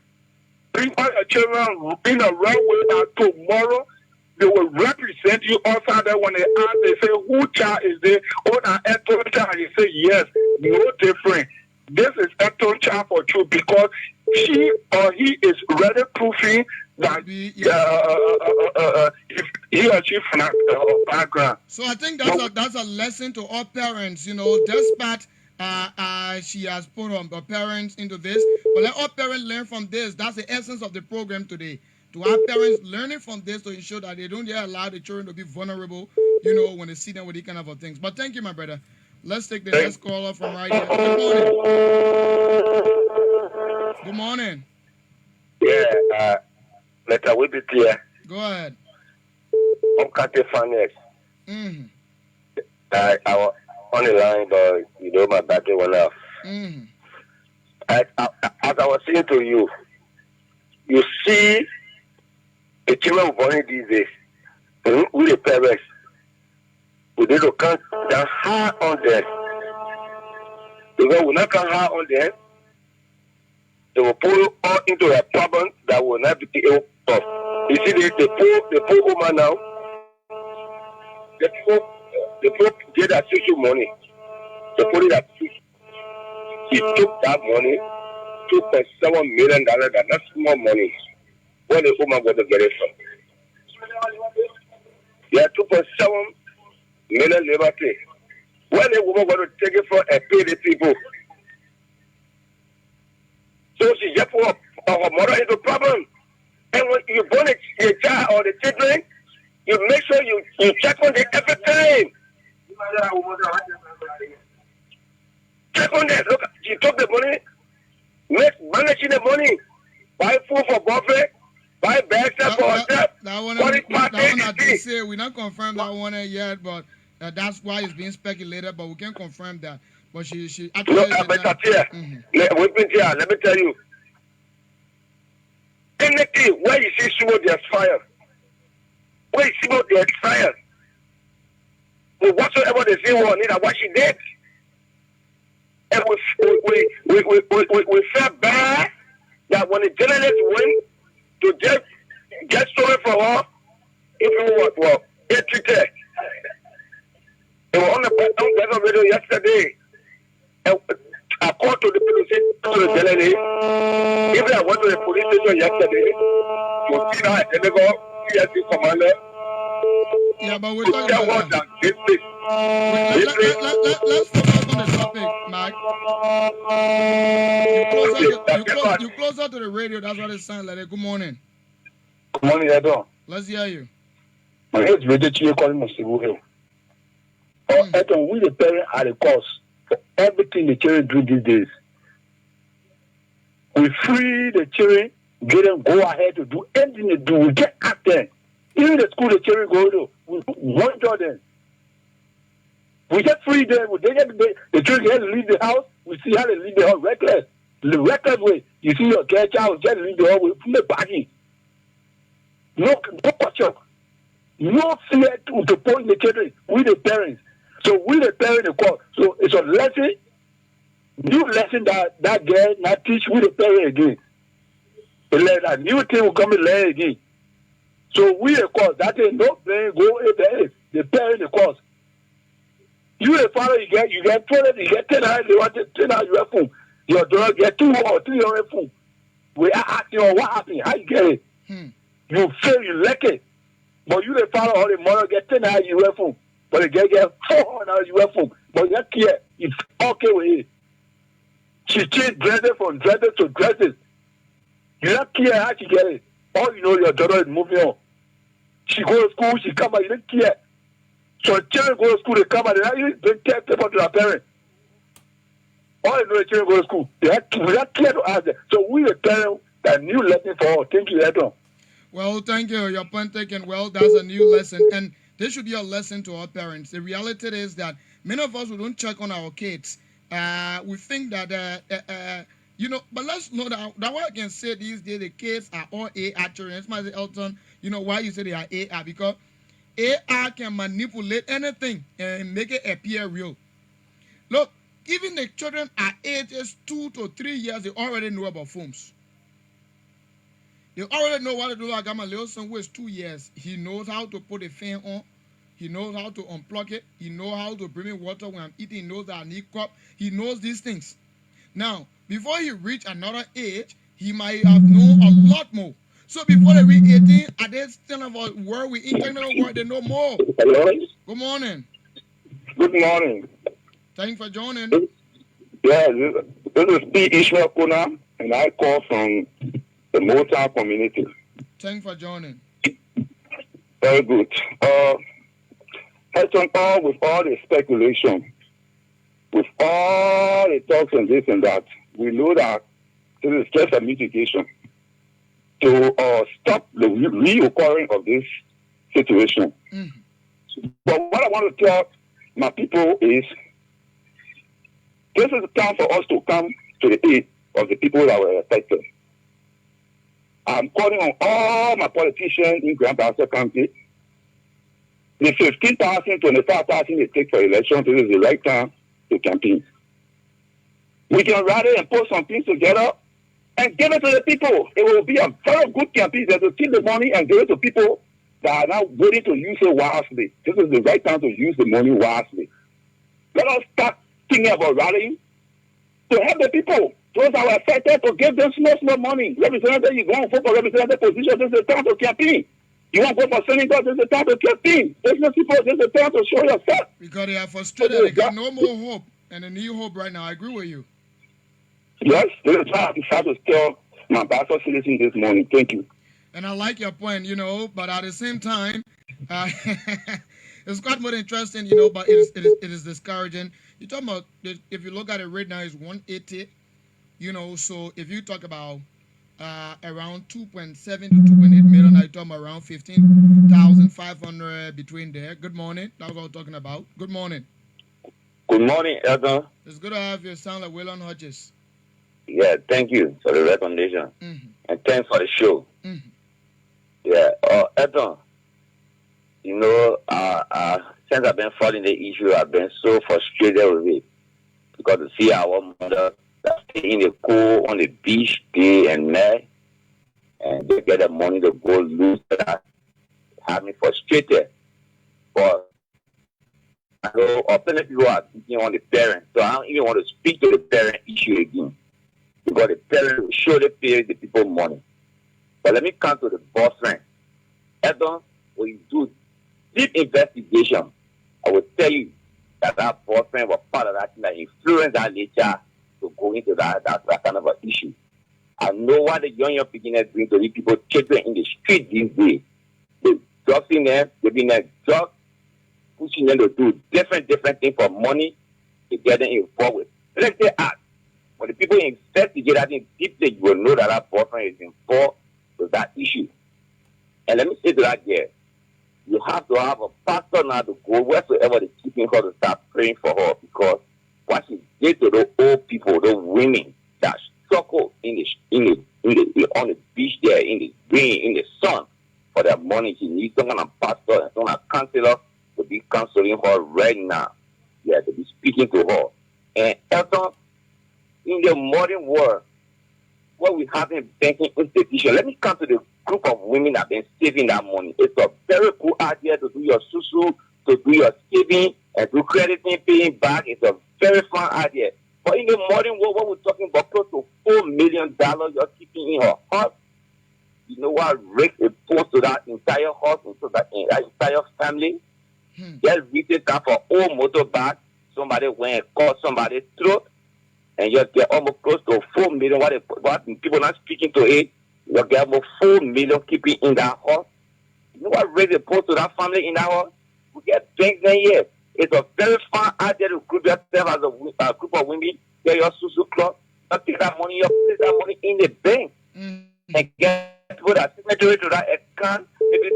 Bring all your children in a right way, and tomorrow they will represent you outside there. When they ask, they say, who child is there? Oh, that Eton child. You say, yes, no different. This is Eton child for you, because she or he is ready proving that if he or she from a background. So I think that's a lesson to all parents, you know, despite she has put on the parents into this, but let all parents learn from this. That's the essence of the program today. To have parents learning from this to ensure that they don't allow the children to be vulnerable, you know, when they see them with these kind of things. But thank you, my brother. Let's take the next caller from right here. Good morning. Good morning. Yeah, let us wait it here. Go ahead. I'm Kate Finance. Mm-hmm. I was on the line, but you know my battery went off. Mm-hmm. As I was saying to you, you see the children born these days, with the parents, we need to come down hard on them. Because we not come hard on them, they will pull all into a problem that will not be able to solve. You see, the poor woman now, the poor get that social money. They put it at he took that money, $2.7 million, that's not small money. Where the woman going to get it from? Yeah, $2.7 million liberty. Where the woman going to take it from and pay the people? So she just put her mother into problem. And when you born a child or the children, you make sure you check on them every time. Check on them. Look, she took the money, managing the money, buy food for buffet, buy bags for herself. That one I did say, we not confirmed that one yet, but that's why it's being speculated, but we can confirm that. But she actually look, let me tell you. Anything where you see smoke, there's fire. Where you see smoke, there's fire. But whatsoever they say on it, what she did. And we felt bad that when the journalists went to get story from her, if well, it treated. They were on the radio yesterday. And I called to the police station. Even I went to the police station yesterday to see now and they go, PSC commander. Yeah, but we're talking about that. Let's focus on the topic, Mike. You closer to the radio, that's what it sounds like. Good morning. Good morning, Edo. Let's hear you. My name is Radio Chiyo calling from Cebu Hill. Edo, we the parents are the cause for everything the children do these days. We free the children, get them go ahead to do anything they do. We get at them. Even the school the children go to, we monitor them. We just free them. The children get to leave the house. We see how they leave the house reckless. The reckless way. You see your child just leave the house from the body. No question. No fear to point the children. We the parents. So we the parents the call. So it's a lesson. New lesson that girl not teach we the parents again. A new thing will come and learn again. So we the cause. That is no playing go the parent the cause. You the father you get 20, you get 10 hours, they want 10 hours you have phone. Your daughter get 2 or 3 on phone. We are asking what happened, how you get it. You fail, you like it. But you the father or the mother get 10 hours you have phone. But they get 400 hours you have phone. But you don't care. It's okay with it. She changed dresses from dresses to dresses. You don't care how she get it. All you know your daughter is moving on. She go to school, she come out, you don't care. So children go to school, they come out, they don't tell people to their parents. All you know the children go to school. We don't care to ask them. So we the parents that new lesson for all. Thank you, Edon. Well, thank you. Your point taken. Well, that's a new lesson. And This should be a lesson to our parents. The reality is that many of us who don't check on our kids, we think that, but let's know that what I can say these days, the kids are all AR children. It's my Elton, why you say they are AR? Because AR can manipulate anything and make it appear real. Look, even the children at ages 2 to 3 years, they already know about phones. They already know what to do. Like my little son who is 2 years, he knows how to put a fan on. He knows how to unplug it. He knows how to bring me water when I'm eating. He knows that I need cup. He knows these things. Now, before he reach another age, he might have known a lot more. So before they reach 18, are they still about where we in technical world? They know more. Hello? Good morning. Good morning. Thanks for joining. Yeah, this is P. Ishmael Kuna, and I call from the Motown community. Thanks for joining. Very good. With all the speculation, with all the talks and this and that, we know that this is just a mitigation to stop the reoccurring of this situation. Mm-hmm. But what I want to tell my people is, this is the time for us to come to the aid of the people that were affected. I'm calling on all my politicians in Grand Bassa County. The 15,000, 25,000 they take for election, this is the right time to campaign. We can rally and put some things together and give it to the people. It will be a very good campaign that will keep the money and give it to people that are now waiting to use it wisely. This is the right time to use the money wisely. Let us start thinking about rallying to help the people. Those that were affected, to give them small money. Representative, you go and vote for representative position, this is the time to campaign. You want to go for senator, this is the time to campaign. Business people, this is the time to show yourself. Because they are frustrated, they got no more hope, and they need hope right now. I agree with you. Yes, this is why I decided to tell my pastor citizen this morning. Thank you. And I like your point, but at the same time, it's quite more interesting, but it is discouraging. You're talking about, if you look at it right now, it's 180, so if you talk about around 2.7 to 2.8 million, I talking about around 15,500 between there. Good morning. That's what I was talking about. Good morning. Good morning, Elton. It's good to have you. Sound like Waylon Hodges. Yeah, thank you for the recommendation. Mm-hmm. And thanks for the show. Mm-hmm. Yeah, Elton, since I've been following the issue, I've been so frustrated with it. Because to see our mother stay in the cold on the beach day and night, and they get the money to go lose that, have me frustrated. But I know often people are thinking on the parents, so I don't even want to speak to the parent issue again. Because the parents will surely pay the people money. But let me come to the boyfriend. Edon, when you do deep investigation, I will tell you that boyfriend was part of that thing that influenced that nature to go into that kind of an issue. I know what the young beginners bring to these people, children in the street these days. They drugs in them, they've been drugs, pushing them to do different things for money to get them involved with. Let's say act. When the people investigate, I think deeply you will know that boyfriend is involved with that issue. And let me say to that girl, you have to have a pastor now to go wheresoever they're keeping her to start praying for her, because what she did to those old people, those women that struggle on the beach there, in the rain, in the sun for their money, she needs some kind of pastor and some kind of counselor to be counseling her right now. Yeah, to be speaking to her. And also, in the modern world, what we have in banking institution, let me come to the group of women that have been saving that money. It's a very cool idea to do your Susu, to do your saving, and do crediting, paying back. It's a very fun idea. But in the modern world, what we're talking about, close to $4 million you're keeping in her house. You know what risk it puts to that entire house, into that entire family? Just reaching down for old motorbike, somebody went and caught somebody's throat, and you get almost close to $4 million. What people not speaking to it, you get almost $4 million keeping in that house. You know what risk it puts to that family in that house? We get banks in here. It's a very fun idea to group yourself as a group of women, get your Susu club, take that money, you place that money in the bank, and get people that signatory to that account, maybe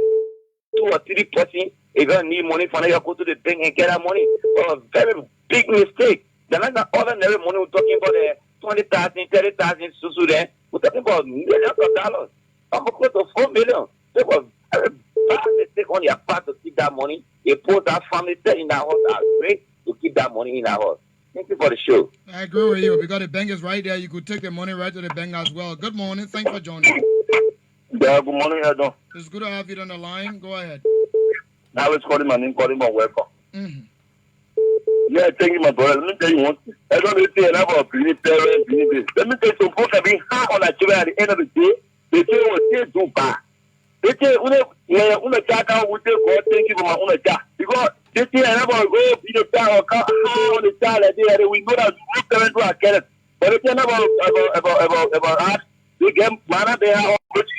2 or 3%, If you need money for now, you go to the bank and get that money. A very big mistake. They're not ordinary money. We're talking about the 20,000, 30,000 Susu there. We're talking about millions of dollars. I'm close to 4 million. They were very bad mistake on your part to keep that money. You put that family set in that house. I great to keep that money in that house. Thank you for the show. I agree with you because the bank is right there. You could take the money right to the bank as well. Good morning. Thanks for joining. Yeah, good morning, Edo. It's good to have you on the line. Go ahead. I was calling my name, calling my welcome. Yeah, thank you, my brother. Let me tell you one thing. I don't need to say enough of being parents, being this. Let me tell you, some folks have been hard on that children at the end of the day. They say, oh, they do bad. They say, una child would take God, thank you for my own child. Because they say, I never go be the child or hard on the child like that. We know that no parents who are careless. But they say about us. They get mana, they are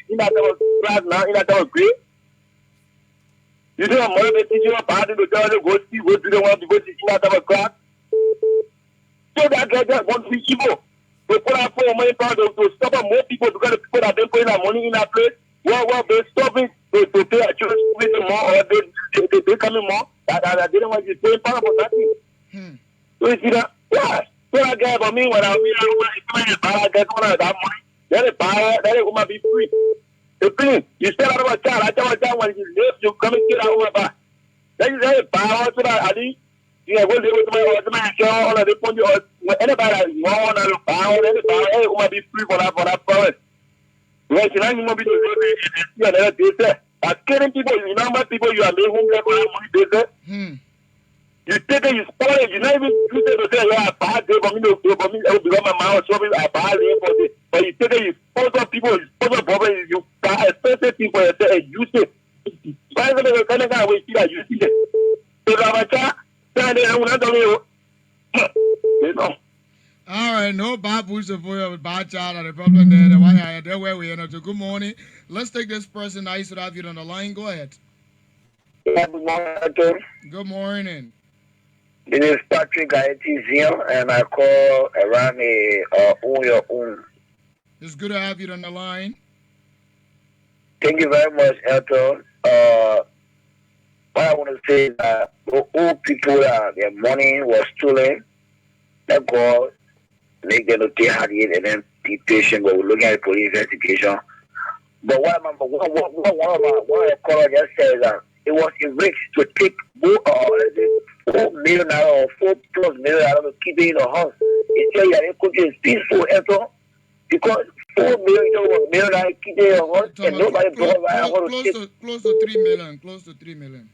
in that class now, in that grade. You know, I'm going to teach you about it, go see what you don't want to go see in that class. So that guy just wants to be evil. They put out for money to stop more people because the people that don't put their money in that place. Well, they're stopping to pay a church with more or they coming more. That they don't want to pay power for nothing. So you see that? Yeah. So that guy, for me, when I get one of that money, then the power, then it will be free. The thing, you still out of a child, I tell a child when you live, you come and get out of my then you say power to that, Ali. Yeah, we'll live with my child, or they put you on anybody that want to power, any power, it will be free for that power. Yes, you know, you must be the killing people, you know, how people you are living home level money business. You take it, you spoil it, you not even use it to say, yeah, a bad day for me, it will become my mouth, so a bad day for this. But you take it, you sponsor people, you sponsor problems, you expensive people, you say, use it. Find the kind of guy we see that you see it. So that my child, you know. All right, no bad push for you, bad child, and the problem there. The one I there where we are. So good morning. Let's take this person. Nice to have you on the line. Go ahead. Yeah, good morning. Good morning. This is Patrick Zion, and I call around Own Your Own. It's good to have you on the line. Thank you very much, Elton. What I want to say is that all people that their money was stolen, let God make them look hard and then be patient. But we're looking at the police investigation. But one of my colleagues just said that it was a risk to take $4 million or $4+ million to keep it in the house. It's still that it could be peaceful, Elton, because $4 million keep it in the house and nobody brought close to 3 million. Close to 3 million.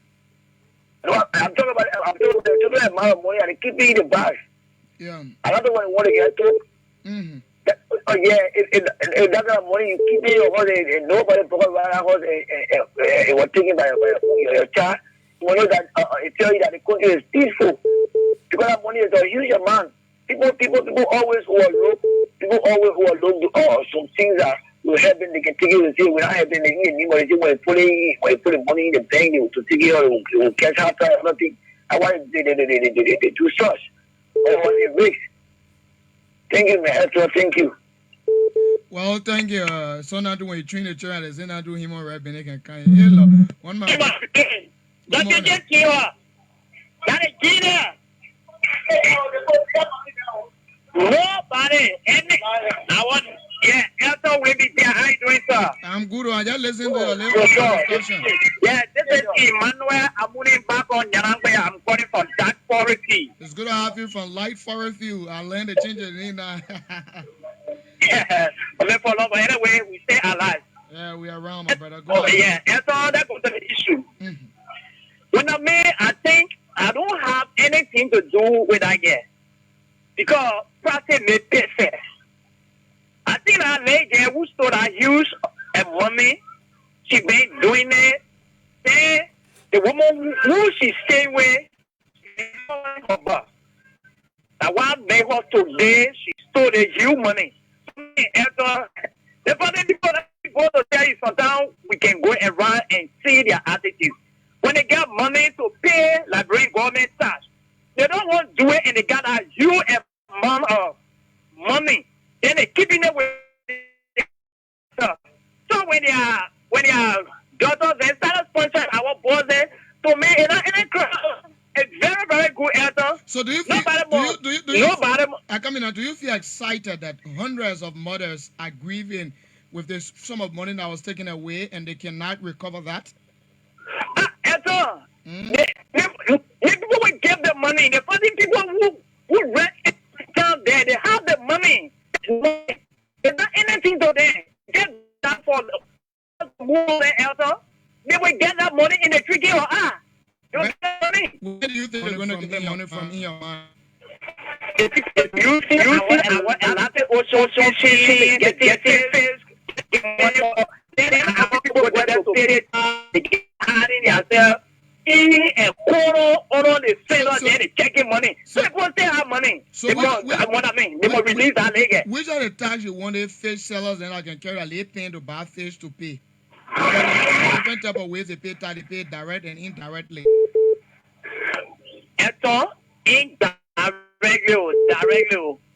No, I'm talking about the amount of money and they keep it in the bag. Yeah. Another one want to get to. If that kind of money you keep it in your house and nobody brought that house and it was taken by your child, you know that it tells you that the country is peaceful. Because that money is a huge amount. People always overlook. People always overlook some things that will help them. They can take it and say, we're not helping them anymore. When you put the money in the bank, they will take it or they will cash out nothing. I want they do such. It risk. Thank you, man. Thank you. Well, thank you. So now when you train the children, they not do him or right, they can kind of hello. One man. That is nobody. I want. Yeah, Elton will be there. How you doing, sir? I'm good. I just listen to your discussion. Yeah, this is Emmanuel. I'm moving back on Yarangbe. I'm calling from Dark Forest. It's good to have you from Light Forest View. I learned to change it in now. Yeah, but anyway, we stay alive. Yeah, we are around, my brother. Go ahead. Yeah, that's all that was the issue. When I think I don't have anything to do with that yet. Because practice may pay fair. I think that lady who stole a huge money, she been doing it. Then the woman who she stay with, that one day was today, she stole the huge money. The funny people that go to tell you sometimes we can go around and see their attitude. When they get money to pay Liberian government tax, they don't want to do it and they got a huge amount of money. Then they keeping it with stuff. So when their daughters they start sponsoring our boys, to me, and it's very, very good answer. So do you feel, do you feel excited that hundreds of mothers are grieving with this sum of money that was taken away and they cannot recover that? Answer. The people will give the money. The funny people who rent down there, they have the money. There's not anything to them. Get that for the answer. They will get that money in the tricky or Where do you think they're going to get the money from in your mind? You see, I want to also get this. People go there to pay it. They get hard in yourself. A quarter on the sellers, they're checking money. So people still have money. So they must release that leg. Which are the tax you want the fish sellers and I can carry a late thing to buy fish to pay? Different type of ways they pay tax, they pay direct and indirectly. And so, indirectly,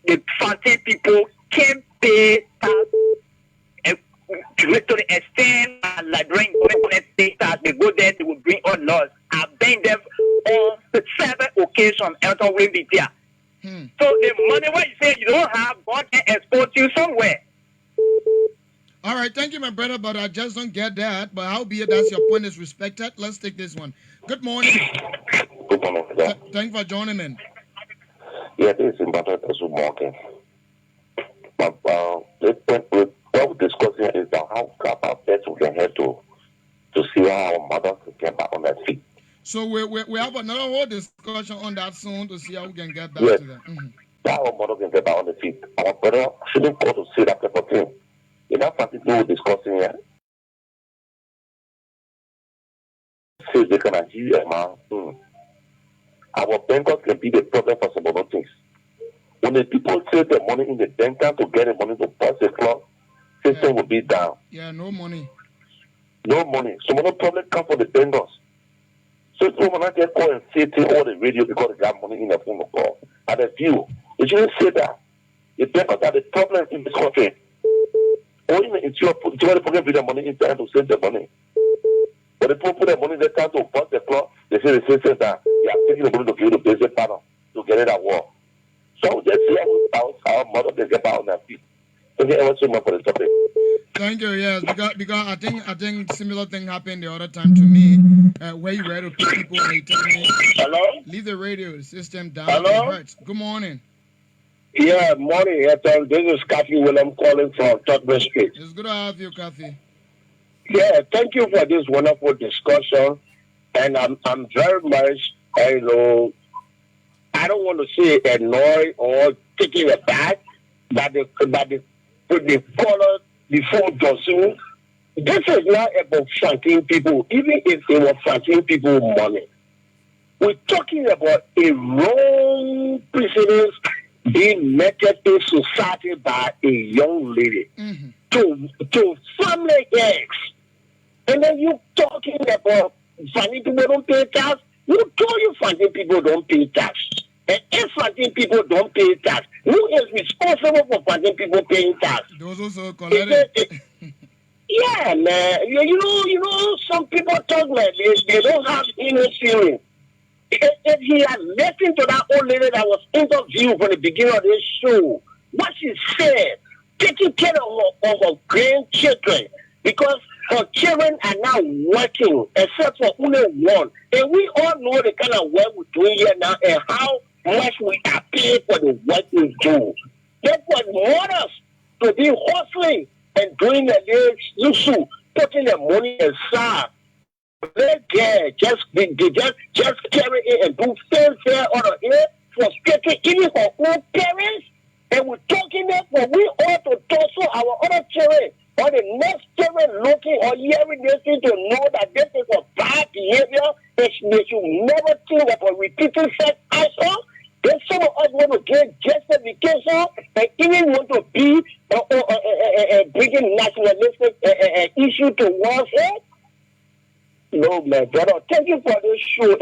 the fancy people can pay tax to the extent like during tax, they go there, they will bring on laws. I've been there on 7 occasions after we be there. So the money what you say you don't have, God can export you somewhere. All right, thank you, my brother, but I just don't get that. But howbeit, that's your point is respected. Let's take this one. Good morning. Good morning, sir. Thank you for joining in. Yeah, this is important as well, market. But what we're discussing is that how best we can help to see how our mother can get back on their feet. So we have another whole discussion on that soon to see how we can get back to that. How our mother can get back on their feet. Our brother shouldn't go to see that type of thing. In that particular we're discussing here, say they can achieve our bankers can be the problem for some other things. When the people take the money in the banker to get the money to pass the club, system will be down. Yeah, no money. No money. Some other problem come from the bankers. So people will not just go and say things over the radio because they got money in the phone call. At the view, they shouldn't say that. The bankers are the problem in this country. Or even it's your problem with the money in time to save the money. But the people put the money in the time to pass the club, they say that you are taking the money to give the basic partner to get it at war. So just see how our mother can get back on their feet. Thank you ever so much for the topic. Thank you. Yes, because I think similar thing happened the other time to me, where you were to pick people and they tell me, hello, leave the radio system down. Hello. It hurts. Good morning. Yeah, morning. This is Kathy William calling from Tottenham Street. It's good to have you, Kathy. Yeah, thank you for this wonderful discussion, and I'm very much, I don't want to say annoyed or taking it back, but they follow the full dozen. This is not about fronting people, even if they were fronting people money. We're talking about a wrong precedence being meted in society by a young lady to family ex. And then you talking about funding people don't pay tax. Who told you funding people don't pay tax? And if funding people don't pay tax, who is responsible for funding people paying tax? Those also collected. Yeah, man. You know, some people talk like this. They don't have inner feeling. If he had listened to that old lady that was interviewed from the beginning of this show, what she said, taking care of her grandchildren, because her children are now working, except for only one. And we all know the kind of work we're doing here now and how much we are paid for the work we do. Therefore, mothers to be hustling and doing the Susu, putting the money aside. They just carry it and do fair on the air, frustrating even her own parents. And we're talking that, but we ought to talk to our other children or the next children looking or hearing this thing to know that this is a bad behavior. They should never think about repeating such actions. Then some of us want to get justification and even want to be bringing nationalistic issue towards it. No, my brother. Thank you for this show.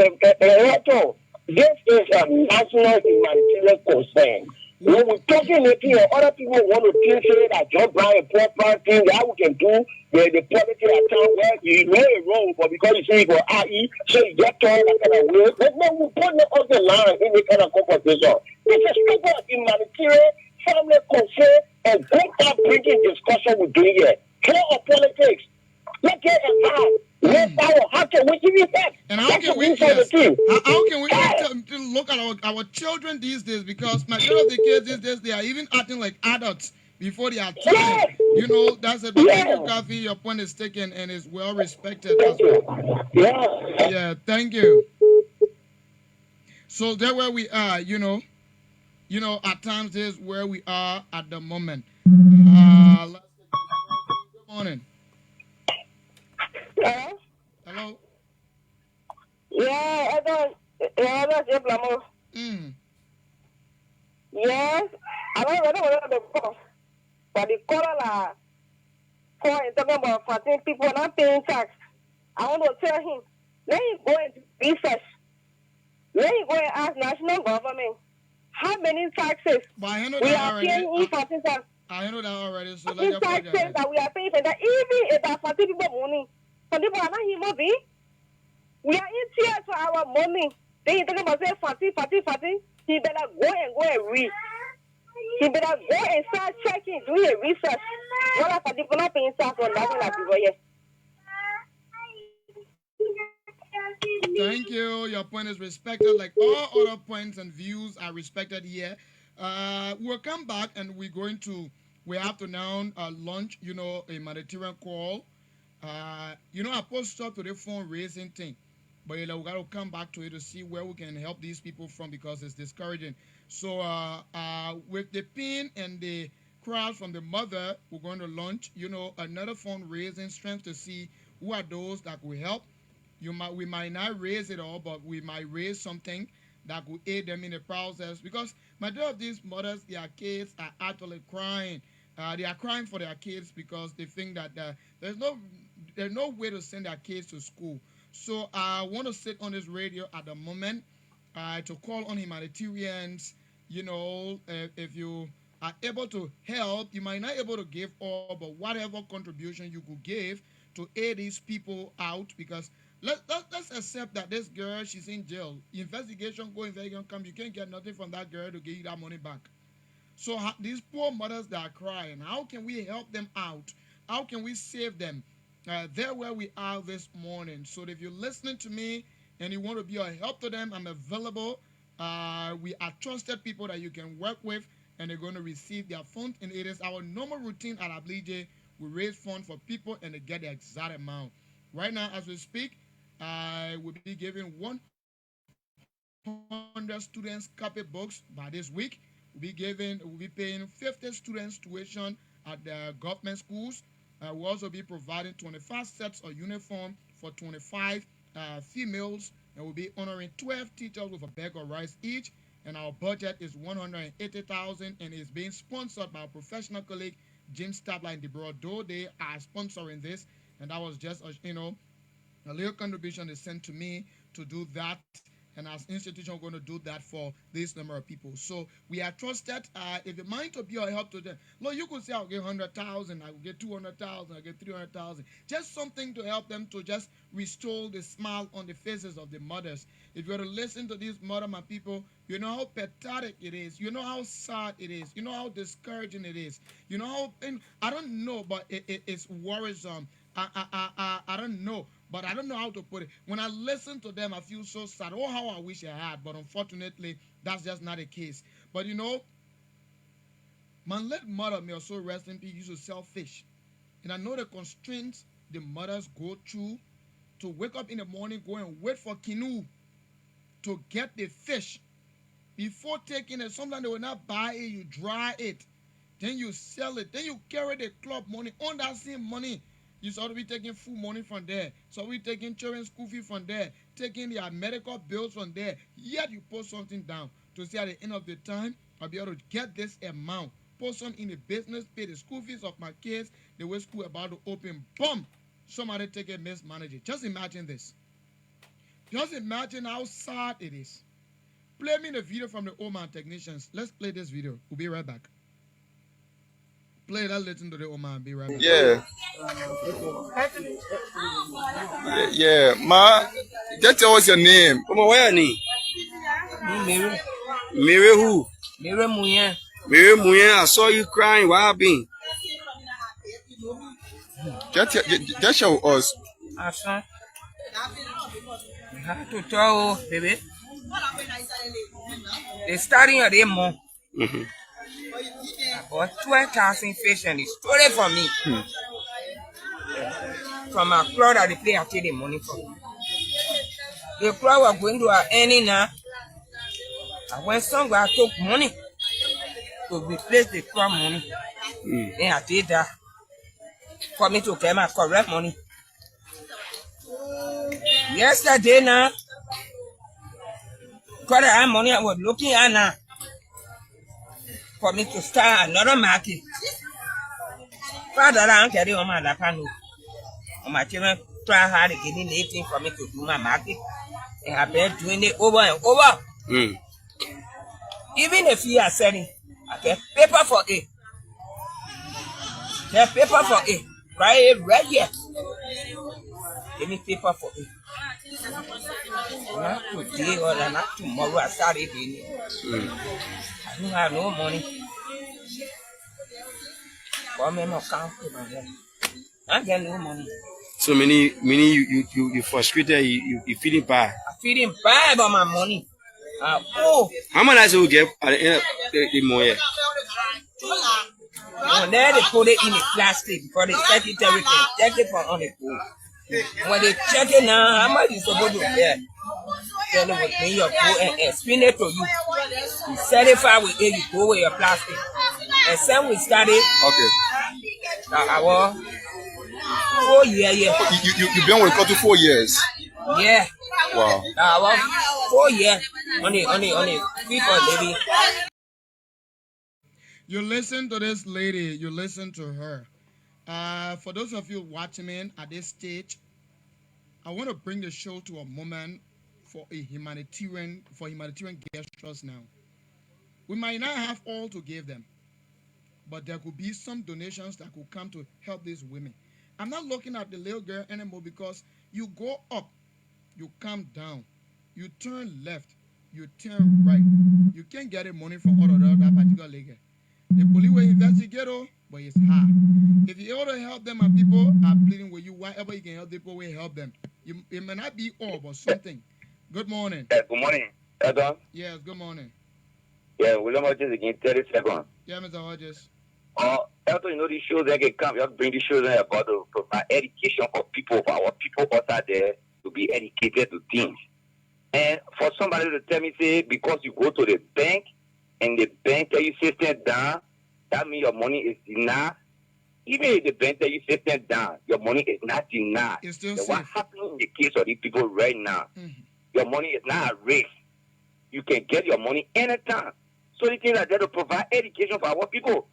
This is a national humanitarian concern. When we're talking it here, other people want to think say that John Brown and proper thing that we can do the politics at town where you know it wrong, but because you say you go IE, so you get to all that kind of way. But then we put it on the line in the kind of conversation. This is people humanitarian, family concern, and good time bringing discussion we're doing here. Clear of politics. Let's get involved. How can we give you that? And how can we, yes, how can we look at our children these days? Because majority of the kids these days, they are even acting like adults before they are 10. You know, that's it. But thank you, Kathy. Your point is taken and is well respected as well. Yeah, thank you. So there where we are, you know, at times this is where we are at the moment. Let's good morning. Hello? Hello? Yeah, that's your plumber. Yes, I don't know the cost. But the color for talking about 14 people not paying tax. I want to tell him, let him go and research. Let him go and ask national government how many taxes we are paying in 14 tax. I handle that already, so let taxes that we are paying for that, even if that's 14 people money. Some people are not human beings. We are in tears for our money. Then you talking about say 40. He better go and read. He better go and start checking, doing a research. What are people not paying tax on that like people here? Thank you. Your point is respected. Like all other points and views are respected here. We'll come back and we have to now launch, a humanitarian call. I post up to the fundraising thing, but we got to come back to it to see where we can help these people from because it's discouraging. So with the pin and the crowd from the mother, we're going to launch, another fundraising strength to see who are those that will help. We might not raise it all, but we might raise something that will aid them in the process because majority of these mothers, their kids are actually crying. They are crying for their kids because they think that there's no way to send their kids to school. So I want to sit on this radio at the moment to call on humanitarians. If you are able to help, you might not be able to give all, but whatever contribution you could give to aid these people out because let's accept that this girl, she's in jail. Investigation come, you can't get nothing from that girl to give you that money back. So these poor mothers that are crying, how can we help them out? How can we save them? They're where we are this morning. So if you're listening to me and you want to be a help to them, I'm available. We are trusted people that you can work with and they're going to receive their funds. And it is our normal routine at Ablije. We raise funds for people and they get the exact amount. Right now, as we speak, I will be giving 100 students copybooks by this week. We'll be paying 50 students tuition at the government schools. We'll also be providing 25 sets of uniform for 25 females, and we'll be honoring 12 teachers with a bag of rice each. And our budget is $180,000, and it's being sponsored by our professional colleague Jim Stabler and Deborah Doe. They are sponsoring this, and that was just a little contribution they sent to me to do that. And as institution, we're going to do that for this number of people. So we are trusted. If you mind to be a help to them, Lord, you could say I'll get 100,000, I'll get 200,000, I'll get 300,000. Just something to help them to just restore the smile on the faces of the mothers. If you're to listen to these mother, my people, you know how pathetic it is. You know how sad it is. You know how discouraging it is. You know how, I don't know, but it's worrisome. I don't know. But I don't know how to put it. When I listen to them, I feel so sad. Oh, how I wish I had. But unfortunately, that's just not the case. But my late mother may also rest in peace, used to sell fish. And I know the constraints the mothers go through to wake up in the morning, go and wait for canoe to get the fish. Before taking it, sometimes they will not buy it, you dry it. Then you sell it. Then you carry the club money on that same money. You sort of be taking food money from there. So we taking children's school fee from there, taking their medical bills from there. Yet you put something down to say at the end of the time, I'll be able to get this amount. Put some in the business, pay the school fees of my kids, the way school about to open, boom, somebody take it, mismanage it. Just imagine this. Just imagine how sad it is. Play me the video from the Oman technicians. Let's play this video. We'll be right back. Play that, listen to the Oman. Be right back. Yeah. Yeah. Ma, just tell us your name. Oman, what's your name? Mary. Mary who? Mary Muyen. Mary Muyen, I saw you crying. What happened? Just show us. I have to tell baby. They starting your day more. I bought 12,000 fish and they stole it from me. From a crowd that they play, I take the money from. The crowd was going to our ending now. I went somewhere, I took money to replace the crowd money. Then I did that for me to get my correct money. Yesterday now, because I had money I was looking at now for me to start another market. Father, I don't carry on my lap. My children try hard to get in anything for me to do my market. And I've been doing it over and over. Even if you are selling, I get paper for it. Get paper for it. Write it right here. Give me paper for it. Not today or not tomorrow. I started doing it. I don't have no money. I get no money. So meaning you frustrated, you feeling bad. I'm feeling bad about my money. How much will you get at the end of the month? And then they put it in the plastic because they check it everything. Check it from on the pool. When they check it now, how much is supposed to get? Then they will bring your pool and explain it to you. You certify with it, you go with your plastic. And then we started. Okay. Our 4 years. You've been with Kotu 4 years. Yeah. Wow. Our 4 years. On the people, baby. You listen to this lady. You listen to her. For those of you watching me at this stage, I want to bring the show to a moment for humanitarian gestures now. We might not have all to give them, but there could be some donations that could come to help these women. I'm not looking at the little girl anymore because you go up, you come down, you turn left, you turn right. You can't get the money from all of that particular lady. The police will investigate, but it's hard. If you're able to help them and people are pleading with you, whatever you can help people, will help them. It may not be all, but something. Good morning. Good morning. Adam? Yes, good morning. Yeah, William Hodges again, 30 seconds. Yeah, Mr. Hodges. After you know these shows, they can come, you have to bring these shows in about to provide education for people, for our people outside there to be educated to things. And for somebody to tell me, say, because you go to the bank, and the bank tell you sit down, that means your money is denied. Even if the bank tell you sit down, your money is not denied. It's still safe. What happening in the case of these people right now? Your money is not at risk. You can get your money anytime. So the thing is there to provide education for our people.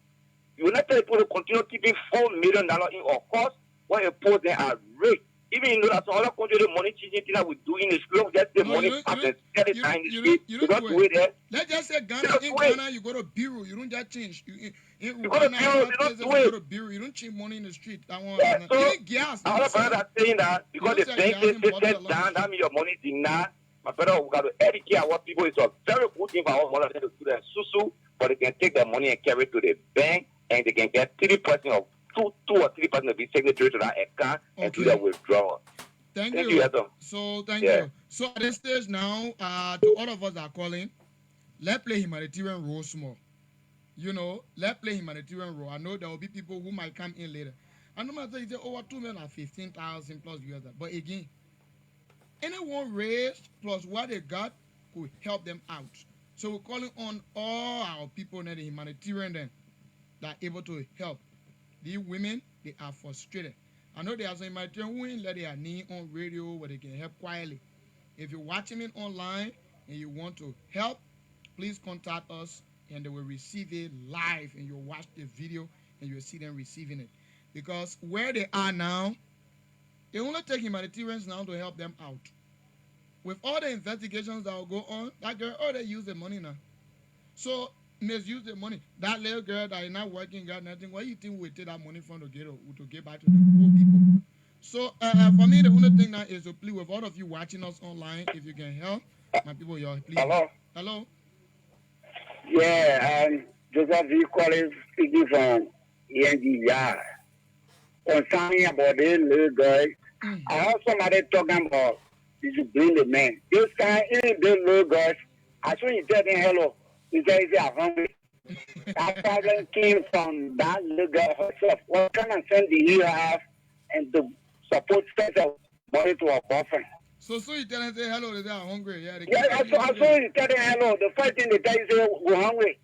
You will not tell people to continue keeping $4 million in our cost when you put them at risk. Even you know that some other countries, the money changing thing that we do in the street, get the money pass and sell it in the street. You don't do it there. Let's just say Ghana. In Ghana, you go to bureau, you don't just change. You go to bureau, you don't do it. You go to bureau, you don't change money in the street. So, other brothers are saying that because the bank says sit down, that means your money is denied. My brother, we got to educate our people. It's a very good thing for our mother to do that Susu, but they can take their money and carry it to the bank, and they can get 3% of 2 or 3% of the signatory to that account and do their withdrawal. Thank you, Adam. So thank you. So at this stage now, to all of us that are calling, let's play humanitarian role small. You know, let's play humanitarian role. I know there will be people who might come in later. I know myself, you say over 2 million 15,000 plus US. But again, anyone raised plus what they got could help them out. So we're calling on all our people in the humanitarian then that are able to help. These women, they are frustrated. I know there are some humanitarian who ain't let their name on radio where they can help quietly. If you're watching it online and you want to help, please contact us and they will receive it live and you'll watch the video and you'll see them receiving it. Because where they are now, they only take humanitarians now to help them out. with all the investigations that will go on, that girl already used the money now. So misuse the money. That little girl that is not working, got nothing. Where you think we take that money from to get back to the poor people? So for me, the only thing now is to plead with all of you watching us online. If you can help, my people, y'all please. Hello. Hello. Yeah, Joseph V. Collins speaking from END. Concerning about the little girl, I heard somebody talking about you should bring the man. This guy, even the little girls, as soon as you tell them hello, you say they are hungry. That problem came from that little girl herself. What kind of sense do you have and to support send of money to her boyfriend? So you tell them say hello, they are hungry. Yeah, as soon as you tell them hello, the first thing they tell you say we're hungry.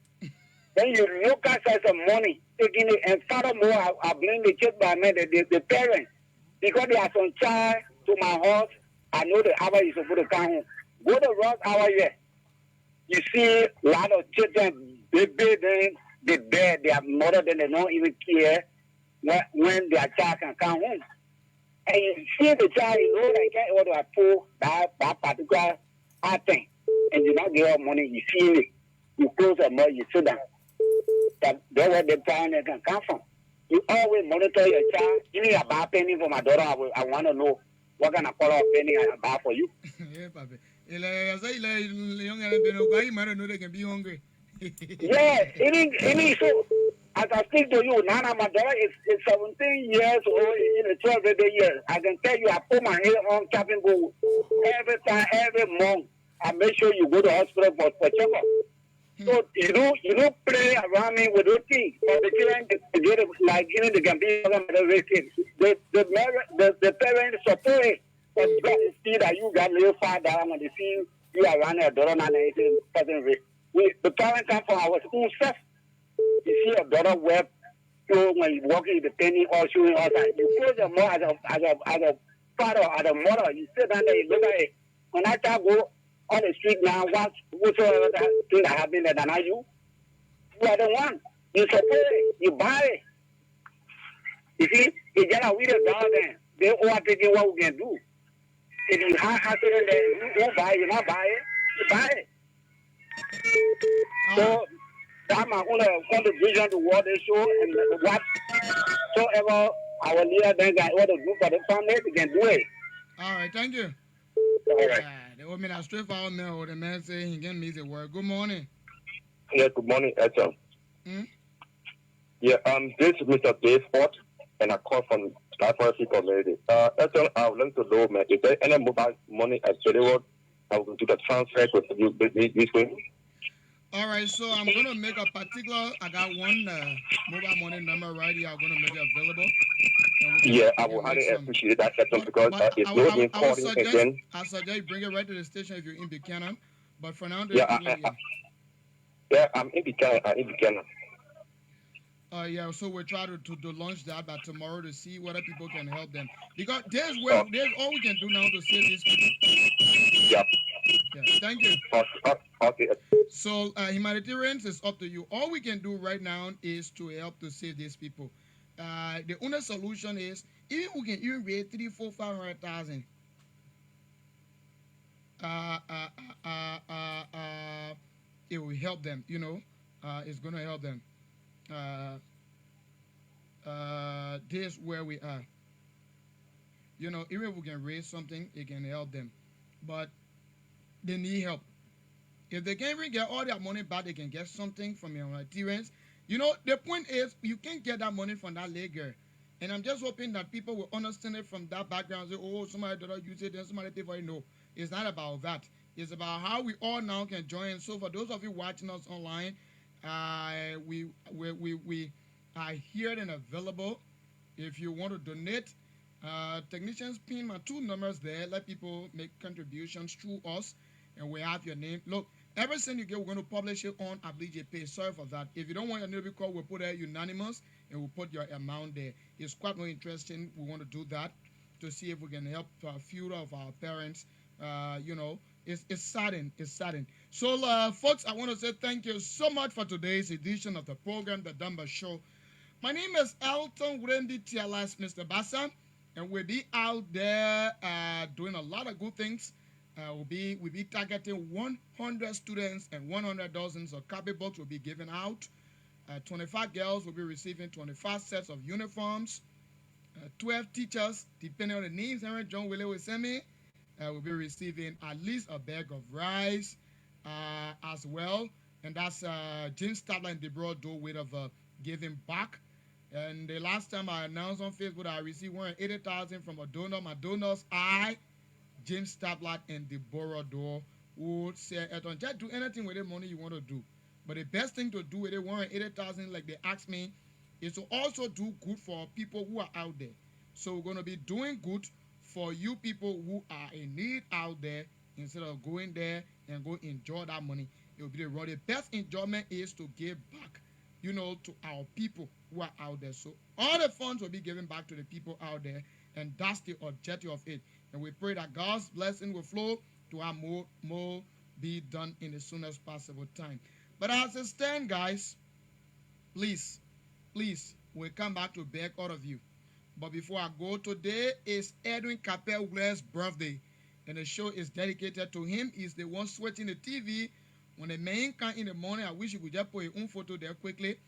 Then you look at some money, taking it, and furthermore, I blame the kid by me, the parents, because they are some child to my house. I know the hour is supposed to come home. Go the wrong hour here. You see a lot of children, baby, then they bed, their mother, then they don't even care when their child can come home. And you see the child, you know, they can't order a pool, that particular thing, and you not give her money, you see it. You close the mouth, you sit down. That's where the parent can come from. You always monitor your child. Give me a bad penny for my daughter. I want to know what kind of color of penny I buy for you. Yeah, Papa. They can be hungry. Yeah, it is so. As I speak to you, Nana, my daughter is 17 years old, in the 12 years. I can tell you, I put my hair on chopping board every time, every month. I make sure you go to hospital for checkup. So you don't play around me with those things. But the children get like they can be the parents support it. But you got to see that you got a little far down when they see you around a daughter and the parents come from our school stuff. You see a daughter wear clothes when you walk in the penny or showing outside. You close your mouth as a father, as a mother. You sit down there, you look at it. When I go on the street now, whatsoever thing that happened that are you are the one. You support it, you buy it. You see, it's just we the government. They all taking what we can do. If you have accident, then you don't buy it, you not buy it, you buy it. So that's my own contribution to what they show and whatsoever our leader then can order to do for the family, they can do it. All right, thank you. All right. The woman a straightforward man or the man say he can miss a word. Good morning. Yeah, good morning, Ethel. Yeah, this is Mr. Dave Ford, and I call from Diversity Community. Ethel, I would like to know, man, is there any mobile money available? I will do the transfer to you this way. All right, so I'm going to make a particular, I got one mobile money number right here. I'm going to make it available. Yeah, I will highly appreciate that, because it's no me calling again. I suggest you bring it right to the station if you're in Buchanan. But for now, I'm in Buchanan. Yeah, so we'll try to launch that by tomorrow to see whether people can help them. Because there's all we can do now to save these people. Yeah. Yeah, thank you. Okay. So humanitarians is up to you. All we can do right now is to help to save these people. The only solution is if we can even raise 300,000, 400,000, 500,000. It will help them. You know, it's gonna help them. This is where we are. You know, even if we can raise something, it can help them. But they need help. If they can't even get all their money back, they can get something from humanitarians. You know, the point is, you can't get that money from that little girl. And I'm just hoping that people will understand it from that background. Say, oh, somebody don't use it, then somebody pay for it. No, it's not about that. It's about how we all now can join. So for those of you watching us online, we are here and available. If you want to donate, technicians pin my 2 numbers there. Let people make contributions through us, and we have your name. Look, every cent you get, we're going to publish it on Ablige Pay. Sorry for that. If you don't want your name to be called, we'll put it unanimous, and we'll put your amount there. It's quite more interesting. We want to do that to see if we can help a few of our parents. You know, it's saddening. It's saddening. So, folks, I want to say thank you so much for today's edition of the program, The Dumboy Show. My name is Elton Wendy TLS, Mr. Bassa, and we'll be out there doing a lot of good things. We'll be targeting 100 students and 100 dozens of copybooks will be given out. 25 girls will be receiving 25 sets of uniforms. 12 teachers, depending on the names John Willie will send me, will be receiving at least a bag of rice as well. And that's James Stadler and Deborah Dole of giving back. And the last time I announced on Facebook I received 180,000 from a donor. My donors are James Stadler and Deborah Dole, who say, just do anything with the money you want to do. But the best thing to do with the 180,000, like they asked me, is to also do good for people who are out there. So we're going to be doing good for you people who are in need out there instead of going there and go enjoy that money. It will be the best enjoyment is to give back, to our people who are out there. So all the funds will be given back to the people out there, and that's the objective of it. And we pray that God's blessing will flow to have more be done in the soonest possible time. But as it stands, guys, please, we'll come back to beg all of you. But before I go, today is Edwin Capel's birthday, and the show is dedicated to him. He's the one switching the TV. When the man come in the morning, I wish you could just put your own photo there quickly.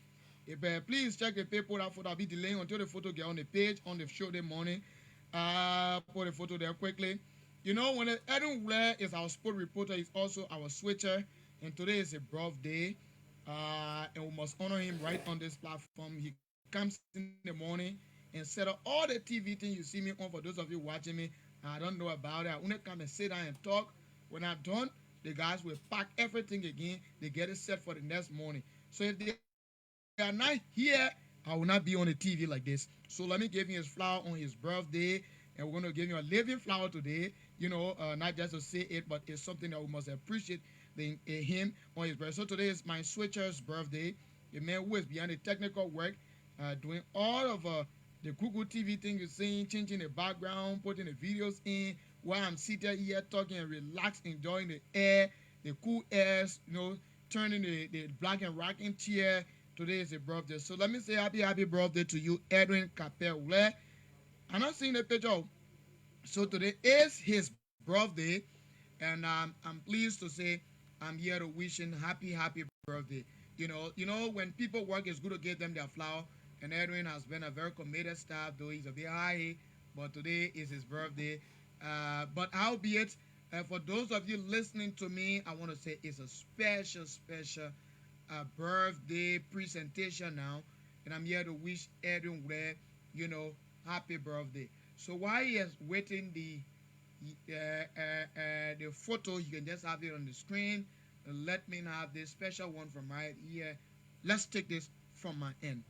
Please check the paper. That photo will be delaying until the photo get on the page on the show this morning. Put the photo there quickly. When Edwin Blair is our sport reporter, he's also our switcher, and today is a birthday. And we must honor him right on this platform. He comes in the morning and set up all the TV things you see me on. For those of you watching me, I don't know about it. I want to come and sit down and talk. When I'm done, the guys will pack everything again. They get it set for the next morning. So if they are not here, I will not be on the TV like this. So let me give him his flower on his birthday. And we're going to give him a living flower today. Not just to say it, but it's something that we must appreciate him on his birthday. So today is my switcher's birthday. The man who is behind the technical work, doing all of the Google TV thing you're seeing, changing the background, putting the videos in, while I'm seated here talking and relaxed, enjoying the air, the cool airs, turning the black and rocking chair. Today is a birthday. So let me say happy birthday to you, Edwin Capel. I'm not seeing the picture. So today is his birthday, and I'm pleased to say I'm here to wish him happy birthday. When people work, it's good to give them their flower. And Edwin has been a very committed staff, though he's a bit high, but today is his birthday. But albeit, for those of you listening to me, I want to say it's a special birthday presentation now, and I'm here to wish Edwin happy birthday. So while he is waiting the photo, you can just have it on the screen. Let me have this special one from right here. Let's take this from my end.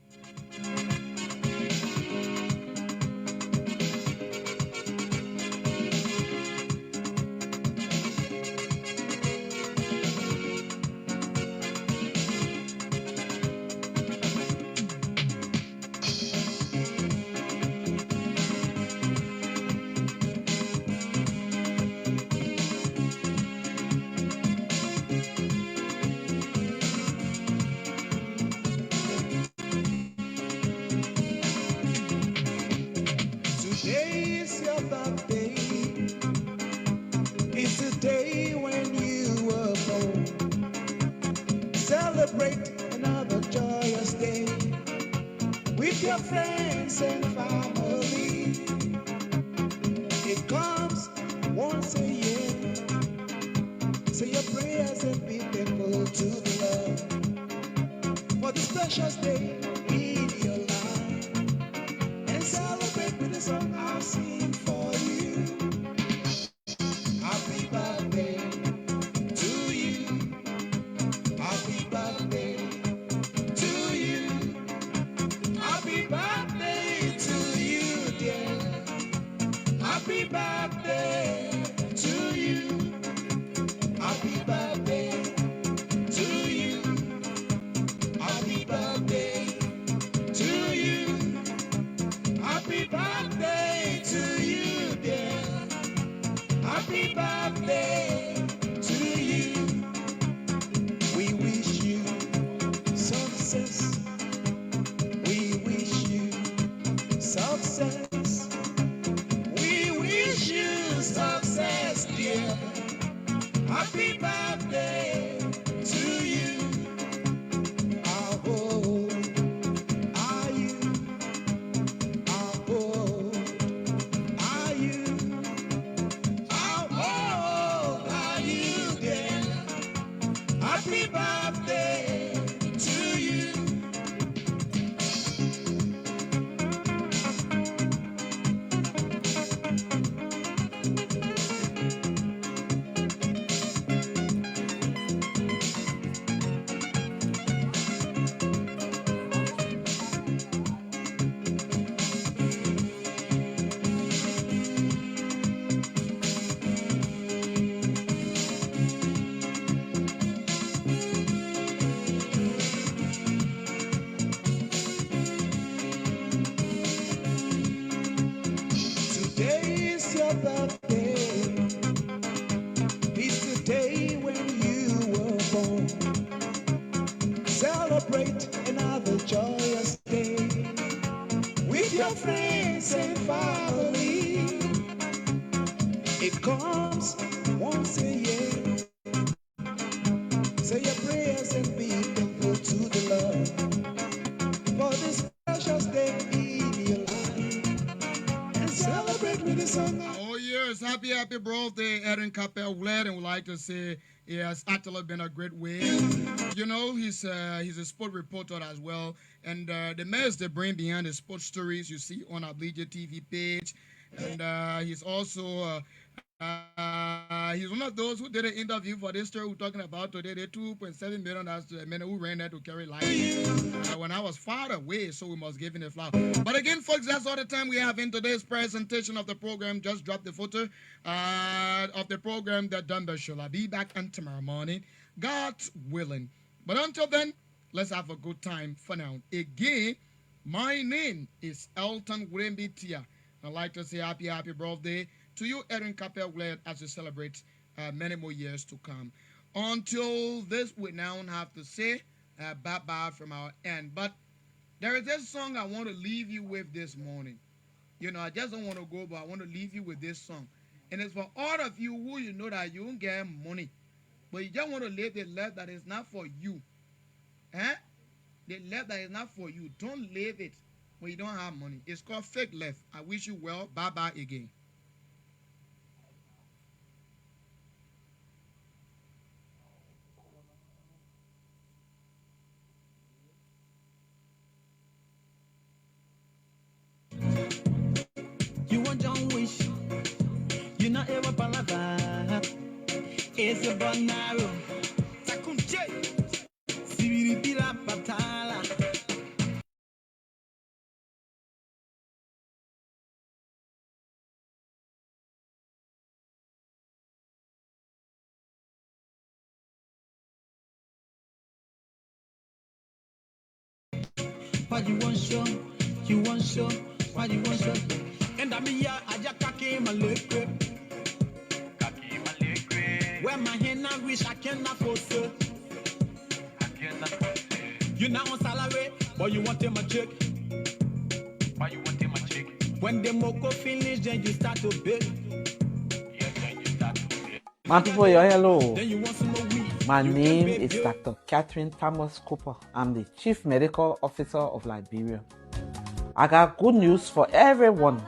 To you. celebrate and have a joyous day with your friends and family. It comes once a year. Say your prayers and be thankful to the Lord for this precious day in your life, and celebrate with the song. Oh yes, happy birthday, Erin Capel Glad, and would like to say it has actually been a great week. You know, he's a sport reporter as well, and the mess they bring behind the sports stories you see on our Bleacher TV page, and he's also he's one of those who did an interview for this story we're talking about today. The 2.7 million that's the men who ran there to carry life when I was far away, so we must give him a flower. But again, folks, that's all the time we have in today's presentation of the program. Just drop the photo of the program that DUMBOY show. I'll be back on tomorrow morning, God willing. But until then, let's have a good time for now. Again, my name is Elton Wimbitia. I'd like to say happy birthday to you, Erin Capel Glad, as you celebrate many more years to come. Until this, we now have to say bye-bye from our end. But there is this song I want to leave you with this morning. You know, I just don't want to go, but I want to leave you with this song. And it's for all of you who you know that you don't get money, but you just want to live the life that is not for you. The life that is not for you. Don't live it when you don't have money. It's called fake life. I wish you well. Bye-bye again. You want John Wish, you not ever palava. It's a bonaro. Takunche, Sibiripila Patala. What you want show, what you want show. And I'm here, I just came a liquid. When my hand I wish I cannot post it. You now on salary, but you want him a check. Why you want him a check? When the moco finish, then you start to pay. Yes, then you start to pay. My people, hello. Then you want some more weed. My name is Dr. Catherine Thomas Cooper. I'm the Chief Medical Officer of Liberia. I got good news for everyone.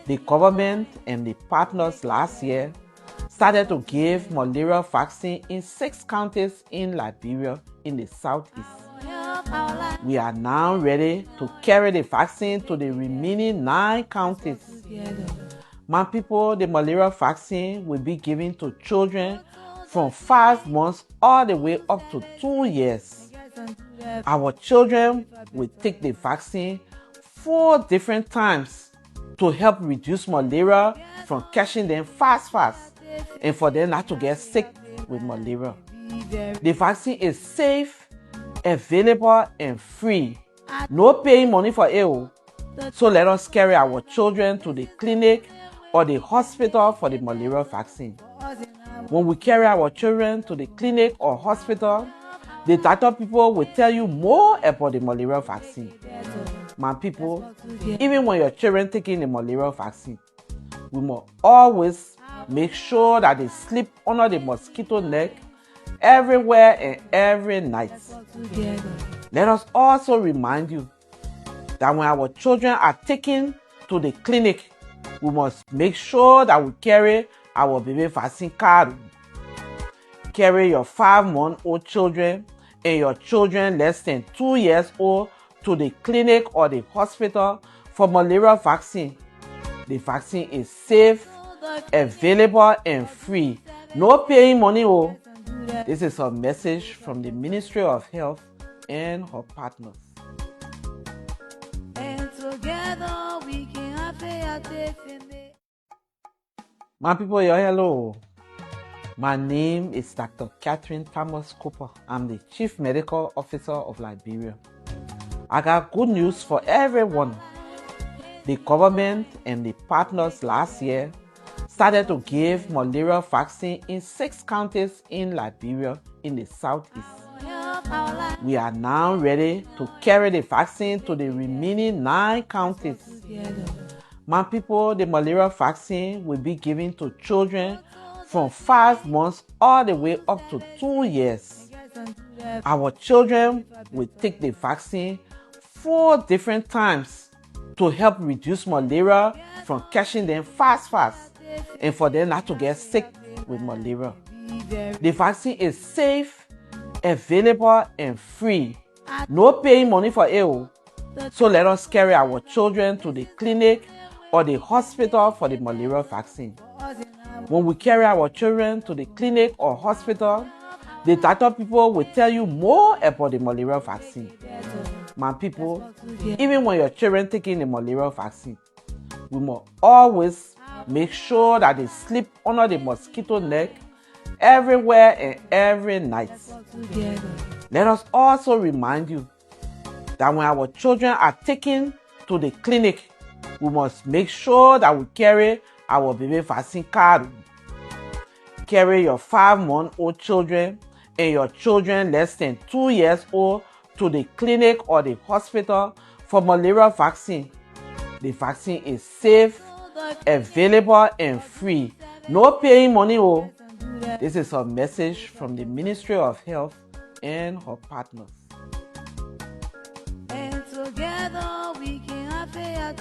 The government and the partners last year started to give malaria vaccine in 6 counties in Liberia in the southeast. We are now ready to carry the vaccine to the remaining 9 counties. My people, the malaria vaccine will be given to children from 5 months all the way up to 2 years. Our children will take the vaccine 4 different times to help reduce malaria from catching them fast and for them not to get sick with malaria. The vaccine is safe, available and free. No paying money for it. So let us carry our children to the clinic or the hospital for the malaria vaccine. When we carry our children to the clinic or hospital, the doctor people will tell you more about the malaria vaccine. My people, even when your children taking the malaria vaccine, we must always make sure that they sleep under the mosquito net everywhere and every night. Let us also remind you that when our children are taken to the clinic, we must make sure that we carry our baby vaccine card. Carry your 5-month-old children and your children less than 2 years old to the clinic or the hospital for malaria vaccine. The vaccine is safe, available and free. No paying money. This is a message from the Ministry of Health and her partners. And together we can have a My people, hello. My name is Dr. Catherine Thomas Cooper. I'm the Chief Medical Officer of Liberia. I got good news for everyone. The government and the partners last year started to give malaria vaccine in 6 counties in Liberia in the southeast. We are now ready to carry the vaccine to the remaining 9 counties. My people, the malaria vaccine will be given to children from 5 months all the way up to 2 years. Our children will take the vaccine 4 different times to help reduce malaria from catching them fast and for them not to get sick with malaria. The vaccine is safe, available and free. No paying money for it. So let us carry our children to the clinic or the hospital for the malaria vaccine. When we carry our children to the clinic or hospital, the doctor people will tell you more about the malaria vaccine. My people, even when your children taking the malaria vaccine, we must always make sure that they sleep under the mosquito net everywhere and every night. Let us also remind you that when our children are taken to the clinic, we must make sure that we carry our baby vaccine card. Carry your 5-month-old children and your children less than 2 years old to the clinic or the hospital for malaria vaccine. The vaccine is safe, available and free. No paying money. This is a message from the Ministry of Health and her partners. And together we can have a